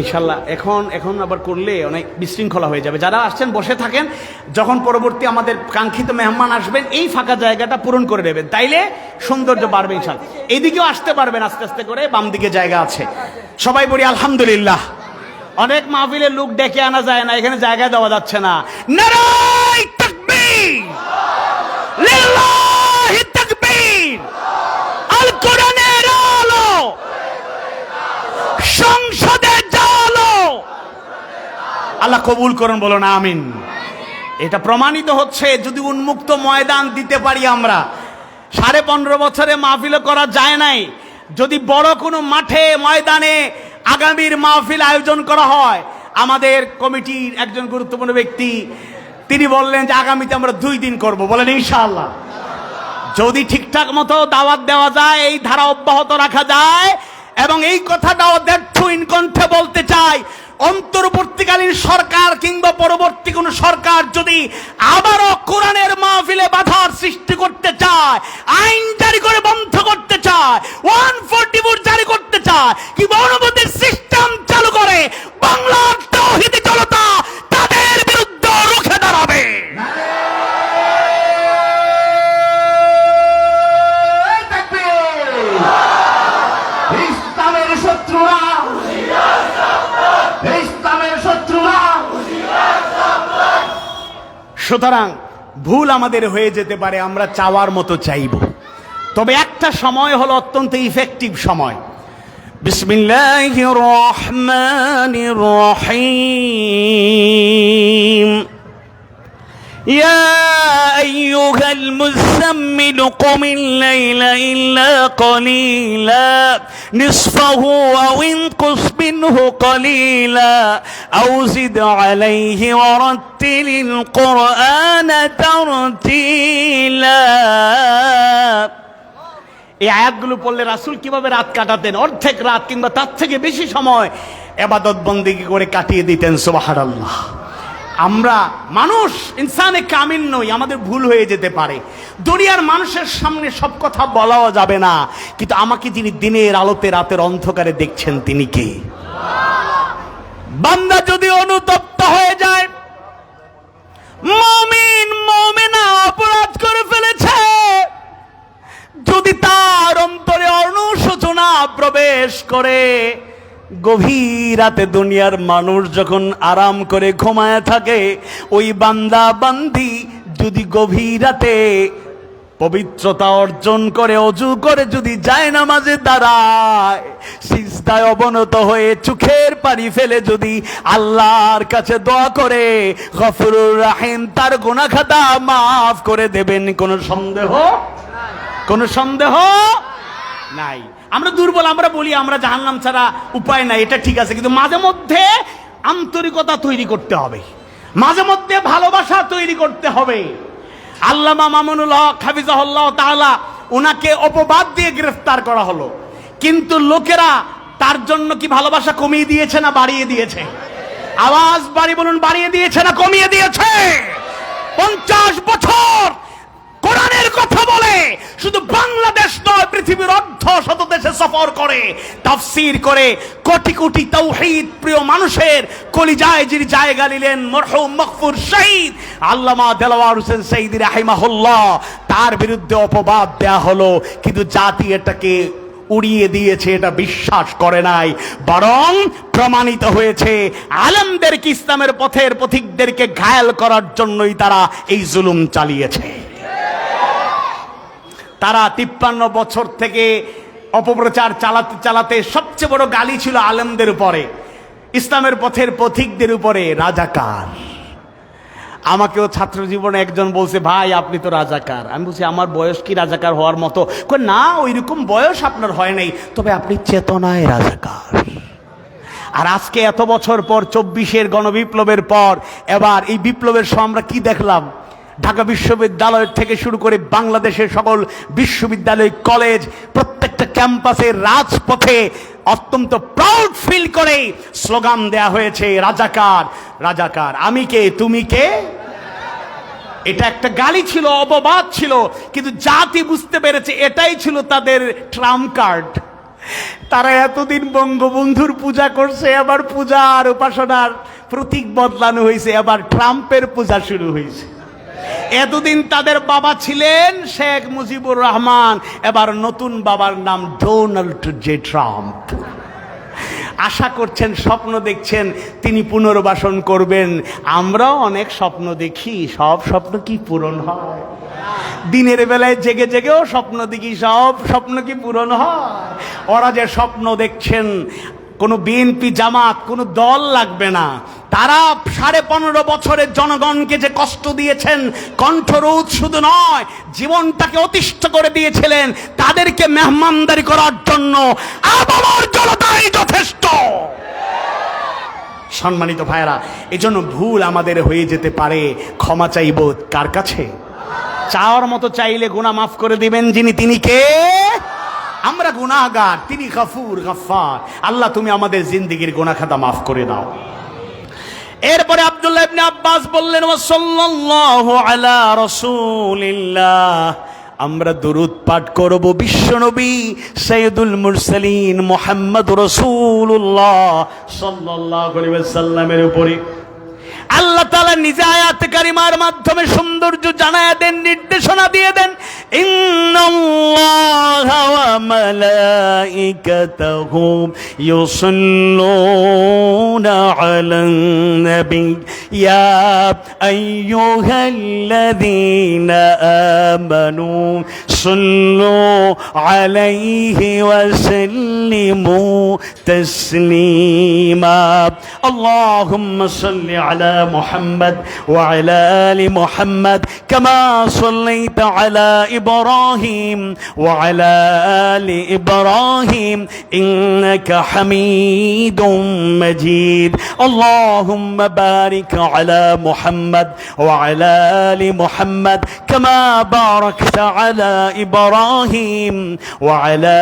ইনশাল্লাহ এখন আবার করলে অনেক বিশৃঙ্খলা হয়ে যাবে। যারা আসছেন বসে থাকেন, যখন পরবর্তী আমাদের কাঙ্ক্ষিত মেহমান আসবেন এই ফাঁকা জায়গাটা পূরণ করে নেবেন, তাইলে সৌন্দর্য বাড়বে ইনশাল্লাহ। এইদিকেও আসতে পারবেন আস্তে আস্তে করে, বাম দিকে জায়গা আছে। সবাই বলি আলহামদুলিল্লাহ। অনেক মাহফিলের লোক ডেকে আনা যায় না, এখানে জায়গা দেওয়া যাচ্ছে না। নারায়ে তাকবীর, লিল্লাহি তাকবীর। আল কোরআনের আলো সংসদে জালো, আল্লাহ কবুল করুন, বলো না আমিন। এটা প্রমাণিত হচ্ছে যদি উন্মুক্ত ময়দান দিতে পারি আমরা। 15.5 বছরে মাহফিল করা যায় নাই, যদি বড় কোনো মাঠে ময়দানে আগামীর মাহফিল আয়োজন করা হয়। আমাদের কমিটির একজন গুরুত্বপূর্ণ ব্যক্তি তিনি বললেন যে আগামীতে আমরা 2 দিন করব, বলেন ইনশাআল্লাহ। যদি ঠিকঠাক মতো দাওয়াত দেওয়া যায়, এই ধারা অব্যাহত রাখা যায়, এবং এই কথাটাও দ্ব্যর্থহীন কণ্ঠে বলতে চাই, অন্তর্বর্তীকালীন সরকার কিংবা পরবর্তী কোন সরকার যদি আবারও কোরআনের মাহফিলে বাধার সৃষ্টি করতে চায়, আইন জারি করে বন্ধ করতে চায়, 144 জারি করতে চায়, কিংবা অনুমতির সিস্টেম চালু করে, বাংলার তাওহীদি জনতা তাদের বিরুদ্ধে রুখে দাঁড়াবে। সুতরাং ভুল আমাদের হয়ে যেতে পারে, আমরা চাওয়ার মতো চাইব, তবে একটা সময় হলো অত্যন্ত ইফেক্টিভ সময়। বিসমিল্লাহির রহমানির রহিম। ইয়া আইয়ুহাল মুযাম্মিল কুমিল লাইলা ইল্লা কলিলা নিসফাহু আও ইনকুস মিনহু কলিলা আও জিদ আলাইহি ওয়া রাত্তিলিল কুরআনা তারতিলা। এই আয়াতগুলো পড়লে রাসূল কিভাবে রাত কাটাতেন, অর্ধেক রাত কিংবা তার থেকে বেশি সময় ইবাদত বন্দেগী করে কাটিয়ে দিতেন। সুবহানাল্লাহ। আমরা মানুষ, ইনসানে কামিল নই, আমাদের ভুল হয়ে যেতে পারে। দুনিয়ার মানুষের সামনে সব কথা বলাও যাবে না, কিন্তু আমাকে যিনি দিনের আলোতে রাতের অন্ধকারে দেখছেন তিনি কে? বান্দা যদি অনুতপ্ত হয়ে যায়, মুমিন মুমিনা অপরাধ করে ফেলেছে, যদি তার অন্তরে অনুশোচনা প্রবেশ করে, গভীর রাতে দুনিয়ার মানুষ যখন আরাম করে ঘুমায় থাকে, ওই বান্দা বান্দি যদি গভীর রাতে পবিত্রতা অর্জন করে, অজু করে যদি জায়নামাজে দাঁড়ায়, সিজদায় অবনত হয়ে চোখের পানি ফেলে যদি আল্লাহর কাছে দোয়া করে, গফুরুর রাহিম তার গুনাহ খাতা মাফ করে দেবেন, কোনো সন্দেহ নাই। আমরা দুর্বল, আমরা বলি আমরা জাহান্নাম ছাড়া উপায় নাই, এটা ঠিক আছে, কিন্তু মাঝে মধ্যে আন্তরিকতা তৈরি করতে হবে, মাঝে মধ্যে ভালোবাসা তৈরি করতে হবে। আল্লামা মামুনুল হক হাফিজাহুল্লাহ তাআলা, ওনাকে অপবাদ দিয়ে গ্রেফতার করা হলো, কিন্তু লোকেরা তার জন্য কি ভালোবাসা কমিয়ে দিয়েছে না বাড়িয়ে দিয়েছে? আওয়াজ বাড়ি বলুন, বাড়িয়ে দিয়েছে না কমিয়ে দিয়েছে? 50 বছর কোরআনের কথা বলে, শুধু বাংলাদেশ নয় পৃথিবীর অর্ধশত দেশে সফর করে, তাফসীর করে, কোটি কোটি তাওহীদ প্রিয় মানুষের কলিজায় যিনি জায়গা নিলেন, মরহুম মাগফুর শহীদ আল্লামা দেলাওয়ার হোসেন সৈয়দী রাহিমাহুল্লাহ, তার বিরুদ্ধে অপবাদ দেয়া হলো, কিন্তু জাতি এটাকে উড়িয়ে দিয়েছে, এটা বিশ্বাস করে নাই, বরং প্রমাণিত হয়েছে আলেমদেরকে, ইসলামের পথের পথিকদেরকে ঘায়েল করার জন্যই তারা এই জুলুম চালিয়েছে। তারা 53 বছর থেকে অপপ্রচার চালাতে চালাতে সবচেয়ে বড় গালি ছিল আলেমদের উপরে, ইসলামের পথের পথিকদের উপরে, রাজাকার। আমাকেও ছাত্র জীবনে একজন বলছে, ভাই আপনি তো রাজাকার। আমি বলছি আমার বয়স কি রাজাকার হওয়ার মতো? না, ওইরকম বয়স আপনার হয় নাই, তবে আপনি চেতনায় রাজাকার। আর আজকে এত বছর পর 24-এর গণবিপ্লবের পর এবার এই বিপ্লবের সময় আমরা কি দেখলাম? ঢাকা বিশ্ববিদ্যালয় থেকে শুরু করে বাংলাদেশের সকল বিশ্ববিদ্যালয়, কলেজ, প্রত্যেকটা ক্যাম্পাসের রাজপথে অত্যন্ত প্রাউড ফিল করে স্লোগান দেয়া হয়েছে, রাজাকার রাজাকার, আমি কে তুমি কে। এটা একটা গালি ছিল, অপবাদ ছিল, কিন্তু জাতি বুঝতে পেরেছে এটাই ছিল তাদের ট্রাম্প কার্ড। তারা এতদিন বঙ্গবন্ধুর পূজা করছে, আবার পূজা আর উপাসনার প্রতীক বদলানো হয়েছে, আবার ট্রাম্পের পূজা শুরু হয়েছে। এতদিন তাদের বাবা ছিলেন শেখ মুজিবুর রহমান, এবার নতুন বাবার নাম ডোনাল্ড জে ট্রাম্প। আশা করছেন, স্বপ্ন দেখছেন তিনি পুনর্বাসন করবেন। আমরাও অনেক স্বপ্ন দেখি, সব স্বপ্ন কি পূরণ হয়? দিনের বেলায় জেগে জেগেও স্বপ্ন দেখি, সব স্বপ্ন কি পূরণ হয়? ওরা যে স্বপ্ন দেখছেন, কোনো বিএনপি জামাত কোনো দল লাগবে না, তারা 15.5 বছরের জনগণকে যে কষ্ট দিয়েছেন, কণ্ঠরোধ শুধু নয় জীবনটাকে অতিষ্ঠ করে দিয়েছিলেন, তাদেরকে মেহমানদারি করার জন্য আবহাওয়ার জনতাই যথেষ্ট। সম্মানিত ভাইরা, এজন্য ভুল আমাদের হয়ে যেতে পারে, ক্ষমা চাইব কার কাছে? চাওয়ার মতো চাইলে গুনাহ মাফ করে দিবেন যিনি, তিনি কে? আমরা গুনাহগার, তিনি গফুর গফফার। আল্লাহ তুমি আমাদের জিন্দেগির গুনাহ খাতা মাফ করে দাও। এরপরে আব্দুল্লাহ ইবনে আব্বাস বললেন, ওয়া সাল্লাল্লাহু আলা রাসূলিল্লাহ, আমরা দরুদ পাঠ করব বিশ্বনবী সাইয়্যিদুল মুরসালিন মুহাম্মদুর রাসূলুল্লাহ সাল্লাল্লাহু আলাইহি ওয়াসাল্লামের উপরে। আল্লাহ তাআলা নিজে আয়াতে কারিমার মাধ্যমে সৌন্দর্য জানায়া দেন, নির্দেশনা দিয়ে দেন, ইন্নাল্লাহা ওয়া মালাইকাতাহু ইউসাল্লুনা আলান নবী ইয়া আইয়ুহাল্লাযীনা আমানু সাল্লু আলাইহি ওয়া সাল্লিমু তাসলিমা। আল্লাহুম্মা সাল্লি আলা محمد وعلى آل محمد كما صليت على إبراهيم وعلى آل إبراهيم إنك حميد مجيد. اللهم بارك على محمد وعلى آل محمد كما باركت على إبراهيم وعلى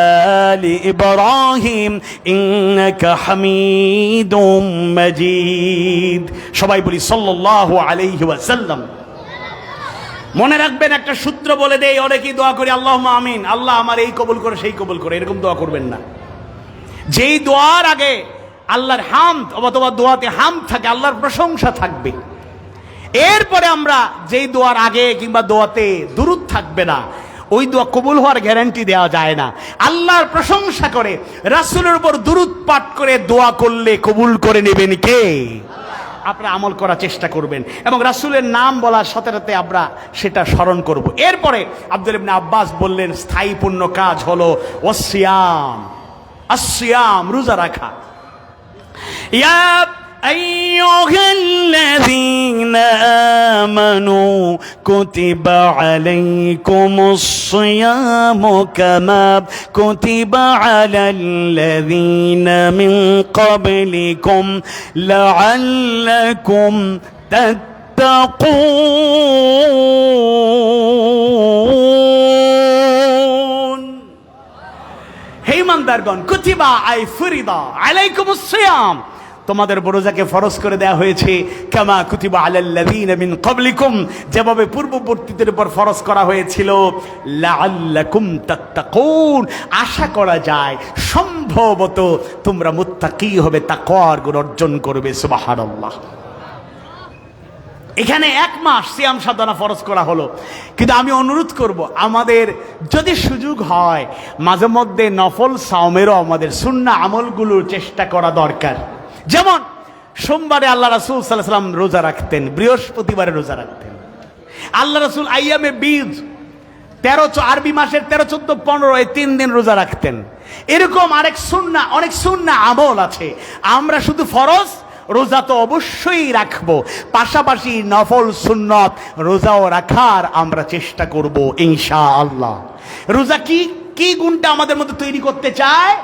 آل إبراهيم إنك حميد مجيد. সবাই বলি সাল্লাল্লাহু আলাইহি ওয়াসাল্লাম। মনে রাখবেন, একটা সূত্র বলে দেই, অনেকেই দোয়া করি আল্লাহুম্মা আমিন, আল্লাহ আমার এই কবুল করে সেই কবুল করে, এরকম দোয়া করবেন না। যেই দোয়ার আগে আল্লাহর হামদ অথবা দোয়াতে হামদ থাকে, আল্লাহর প্রশংসা থাকবে, এরপরে আমরা যেই দোয়ার আগে কিংবা দোয়াতে দুরূদ থাকবে না, ওই দোয়া কবুল হওয়ার গ্যারান্টি দেওয়া যায় না। আল্লাহর প্রশংসা করে রাসূলের উপর দুরূদ পাঠ করে দোয়া করলে কবুল করে নেবেন কে? আপনারা আমল করার চেষ্টা করবেন এবং রাসূলের নাম বলার সাথে সাথে আমরা সেটা স্মরণ করব। এরপরে আব্দুল্লাহ ইবনে আব্বাস বললেন, স্থায়ী পূর্ণ কাজ হলো ওয়াসিয়াম, আসিয়াম, রোজা রাখা। ইয়া আইয়ুহাল্লাযীনা আমানু কুতিবা আলাইকুমুস সিয়ামু কামা কুতিবা আলাল্লাযীনা মিন ক্বাবলিকুম লাআল্লাকুম তাত্তাকুন। হে ইমানদারগণ, কুতিবা আই ফুরিদা আলাইকুমুস সিয়াম, তোমাদের রোজাকে ফরজ করে দেয়া হয়েছে, কামা কুতিবা আলাল্লাযীনা মিন ক্বাবলিকুম, যেভাবে পূর্ববর্তীদের উপর ফরজ করা হয়েছিল, লাআল্লাকুম তাত্তাকুন, আশা করা যায় সম্ভবত তোমরা মুত্তাকি হবে, তাকওয়ার গুণ অর্জন করবে। সুবহানাল্লাহ। এখানে 1 মাস সিয়াম সাধনা ফরজ করা হলো, কিন্তু আমি অনুরোধ করব, আমাদের যদি সুযোগ হয় মাঝে মধ্যে নফল সাওমেরও আমাদের সুন্নাহ আমলগুলোর চেষ্টা করা দরকার। যেমন সোমবারে আল্লাহ রাসূল সাল্লাল্লাহু আলাইহি ওয়াসাল্লাম রোজা রাখতেন, বৃহস্পতিবারে রোজা রাখতেন। আল্লাহ রাসূল আইয়ামে বীজ 13 আরবি মাসের 13, 14, 15 এই 3 দিন রোজা রাখতেন। এরকম অনেক সুন্নাহ আমল আছে। আমরা শুধু ফরজ রোজা তো অবশ্যই রাখবো, পাশাপাশি নফল সুন্নত রোজাও রাখার আমরা চেষ্টা করব ইনশাআল্লাহ। রোজা কি কি গুণটা আমাদের মধ্যে তৈরি করতে চায়?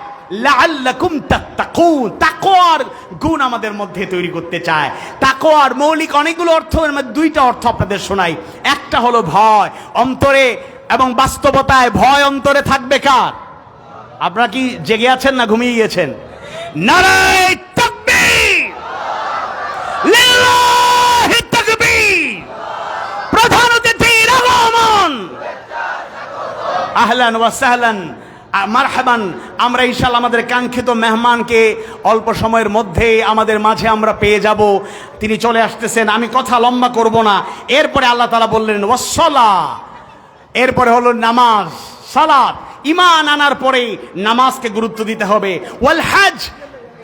লাআল্লাকুম তাত্তাকুন। তাকওয়ার গুণ আমাদের মধ্যে তৈরি করতে চায়। তাকওয়ার মৌলিক অনেকগুলো অর্থ, এর মধ্যে দুইটা অর্থ আপনাদের শোনাই। একটা হলো ভয় অন্তরে, এবং বাস্তবতায় ভয় অন্তরে থাকবে কার? আপনারা কি জেগে আছেন না ঘুমিয়ে গিয়েছেন? নারায়ে তাকবীর, লিল্লাহি তাকবীর। প্রধান অতিথির আগমন, আহলান ওয়া সাহলান, মারহাবান। আমরা ইনশাআল্লাহ আমাদের কাঙ্ক্ষিত মেহমানকে অল্প সময়ের মধ্যে আমাদের মাঝে আমরা পেয়ে যাব। তিনি চলে আসতেছেন, আমি কথা লম্বা করব না। এরপরে আল্লাহ তাআলা বললেন ওয়াসসালা, এরপরে হলো নামাজ, সালাত। ঈমান আনার পরে নামাজকে গুরুত্ব দিতে হবে। ওয়াল হজ,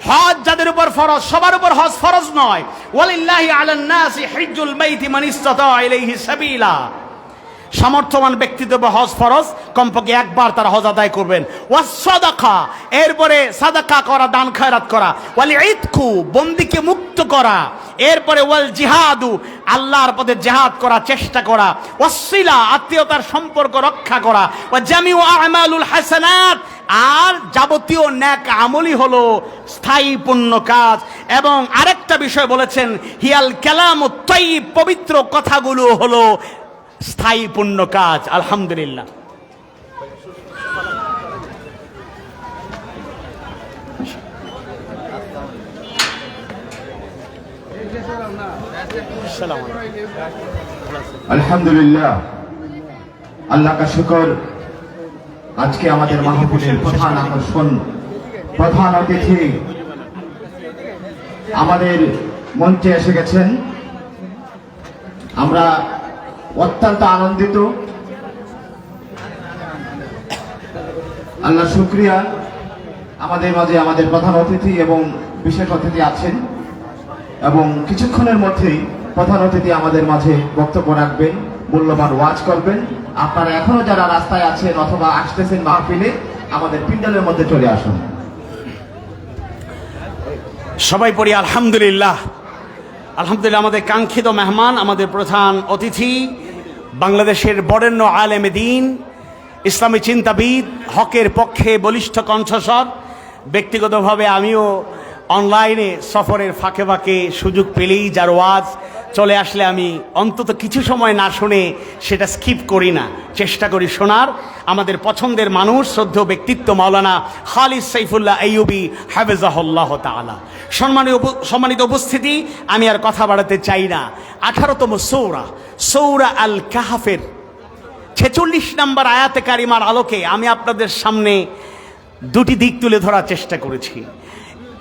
হজ যাদের উপর ফরজ, সবার উপর হজ ফরজ নয়। ওয়ালিল্লাহি আলান নাসি হিজ্জুল বাইতি মান ইসতাতা ইলাইহি সাবিলা, সামর্থ্যবান ব্যক্তিত্ব হজ ফরজ, কমপক্ষে একবার তারা হজ আদায় করবেন। ওয়াস সাদাকা, এরপরে সাদাকা করা, দান খয়রাত করা। ওয়াল ইতকু, বন্দীকে মুক্ত করা। এরপরে ওয়াল জিহাদু, আল্লাহর পথে জিহাদ করা, চেষ্টা করা। ওয়াসিলা, আত্মীয়তার সম্পর্ক রক্ষা করা। ওয়া জামিউ আমালুল হাসানাত, আর যাবতীয় নেক আমলই হলো স্থায়ী পুণ্য কাজ। এবং আরেকটা বিষয় বলেছেন, হিয়াল কালামুত তাইয়্যিব, পবিত্র কথাগুলো হলো স্থায়ী পুণ্য কাজ। আলহামদুলিল্লাহ। আলহামদুলিল্লাহ, আল্লাহ কা শুকর। আজকে আমাদের মাহফিলের প্রধান আকর্ষণ, প্রধান অতিথি আমাদের মঞ্চে এসে গেছেন। আমরা অত্যন্ত আনন্দিত, আল্লাহ শুকরিয়া। আমাদের মাঝে আমাদের প্রধান অতিথি এবং বিশেষ অতিথি আছেন, এবং কিছুক্ষণের মধ্যেই প্রধান অতিথি আমাদের মাঝে বক্তব্য রাখবেন, মূল্যবান ওয়াজ করবেন। আপনারা এখনো যারা রাস্তায় আছেন অথবা আসতেছেন মাহফিলে, আমাদের পিন্ডালের মধ্যে চলে আসুন। সবাই পড়ি আলহামদুলিল্লাহ। আলহামদুলিল্লাহ, আমাদের কাঙ্ক্ষিত মেহমান, আমাদের প্রধান অতিথি, বাংলাদেশের বরেণ্য আলেমে দ্বীন, ইসলামী চিন্তাবিদ, হকের পক্ষে বলিষ্ঠ কণ্ঠস্বর। ব্যক্তিগতভাবে আমিও অনলাইনে সফরের ফাঁকে ফাঁকে সুযোগ পেলেই যার ওয়াজ চলে আসলে আমি অন্তত কিছু সময় না শুনে সেটা স্কিপ করি না, চেষ্টা করি শোনার। আমাদের পছন্দের মানুষ, শ্রদ্ধেয় ব্যক্তিত্ব মাওলানা খালিদ সাইফুল্লাহ আইয়ুবী হাফেজাহুল্লাহ তাআলা। সম্মানিত উপস্থিতি, আমি আর কথা বাড়াতে চাই না। 18তম সূরা আল কাহফের 46 নম্বর আয়াতে কারিমার আলোকে আমি আপনাদের সামনে দুটি দিক তুলে ধরার চেষ্টা করেছি।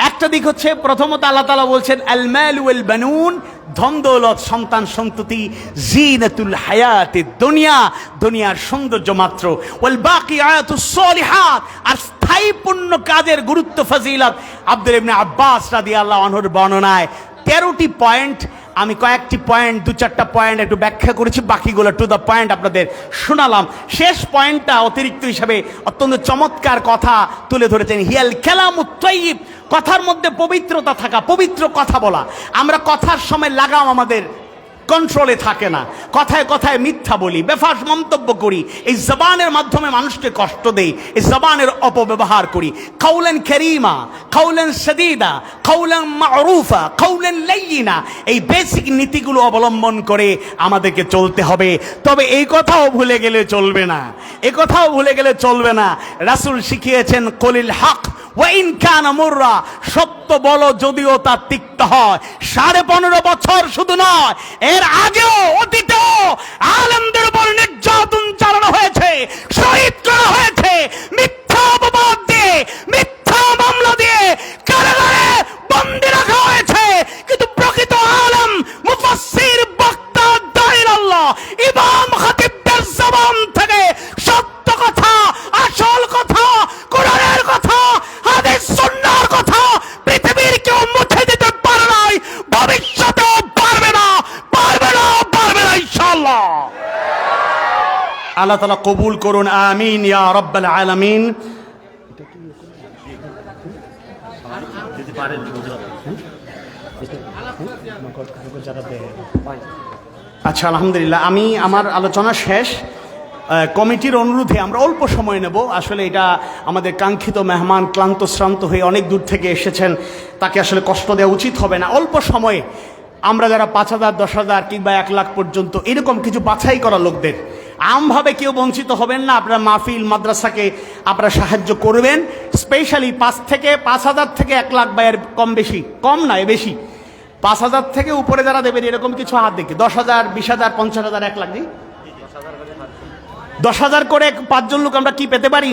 একটা দিক হচ্ছে, প্রথমত আল্লাহ তাআলা বলছেন আল মাল ওয়াল বানুন, ধন দৌলত, সন্তান সন্ততি, জিনাতুল হায়াতিদ দুনিয়া, দুনিয়ার সৌন্দর্য মাত্র। ওয়াল বাকিয়াতুস সালিহাত, আর স্থায়ী পুণ্য কাজের গুরুত্ব, ফজিলত। আব্দুল্লাহ ইবনে আব্বাস রাদিয়াল্লাহু আনহুর বর্ণনায় 13টি পয়েন্ট, আমি কয়েকটি পয়েন্ট, 2-4টা পয়েন্ট একটু ব্যাখ্যা করেছি, বাকিগুলো টু দ্য পয়েন্ট আপনাদের শোনালাম। শেষ পয়েন্টটা অতিরিক্ত হিসাবে অত্যন্ত চমৎকার কথা তুলে ধরেছেন, হিয়াল কালামুত তাইয়্যিব, কথার মধ্যে পবিত্রতা থাকা, পবিত্র কথা বলা। আমরা কথার সময় লাগাম আমাদের কন্ট্রোলে থাকে না, কথায় কথায় মিথ্যা বলি, বেফাস মন্তব্য করি, এই জবানের মাধ্যমে মানুষকে কষ্ট দেই, এই জবানের অপব্যবহার করি। কাউলান কারীমা, কাউলান সাদীদা, কাউলান মারুফা, কাউলান লাইয়িনা, এই বেসিক নীতিগুলো অবলম্বন করে আমাদেরকে চলতে হবে। তবে এই কথাও ভুলে গেলে চলবে না, এই কথাও ভুলে গেলে চলবে না। রাসূল শিখিয়েছেন কুলিল হক ওয়া ইন কানা মুররা, সত্য বলো যদিও তা তিক্ত হয়। 15.5 বছর শুধু নয়, এর আগেও অতীতেও আলেমদের উপর নির্যাতন চালানো হয়েছে, শহীদ করা হয়েছে, মিথ্যা অপবাদ দিয়ে, মিথ্যা মামলা দিয়ে কারাগারে বন্দী রাখা হয়েছে। কিন্তু প্রকৃত আলেম, মুফাসসির, বক্তা, দাঈর আল্লাহ, ইমাম, খতিবদের জবান থেকে সত্য কথা, আসল কথা, কোরআনের কথা, হাদিস সুন্নাহর কথা পৃথিবীর কেউ মুছে দিতে পারে নাই, ভবিষ্যতেও পারবে না, পারবে না, পারবে না ইনশাআল্লাহ। আল্লাহ তাআলা কবুল করুন, আমিন ইয়া রাব্বাল আলামিন। আচ্ছা, আলহামদুলিল্লাহ, আমি আমার আলোচনা শেষ। কমিটির অনুরোধে আমরা অল্প সময় নেব। আসলে এটা আমাদের কাঙ্ক্ষিত মেহমান ক্লান্ত শ্রান্ত হয়ে অনেক দূর থেকে এসেছেন, তাকে আসলে কষ্ট দেওয়া উচিত হবে না। অল্প সময়ে আমরা যারা 5,000, 10,000 কিংবা 1 লাখ পর্যন্ত এরকম কিছু বাছাই করা লোকদের, আমভাবে কেউ বঞ্চিত হবেন না। আপনারা মাহফিল মাদ্রাসাকে আপনারা সাহায্য করবেন। স্পেশালি 5,000 থেকে 1 লাখ বা এর কম বেশি, কম নয় বেশি, 5,000 থেকে উপরে যারা দেবেন এরকম কিছু হাত দেখি, 10,000, 20,000, 50,000, 1 লাখ দিই, 10,000 করে 5 জন লোক আমরা কি পেতে পারি?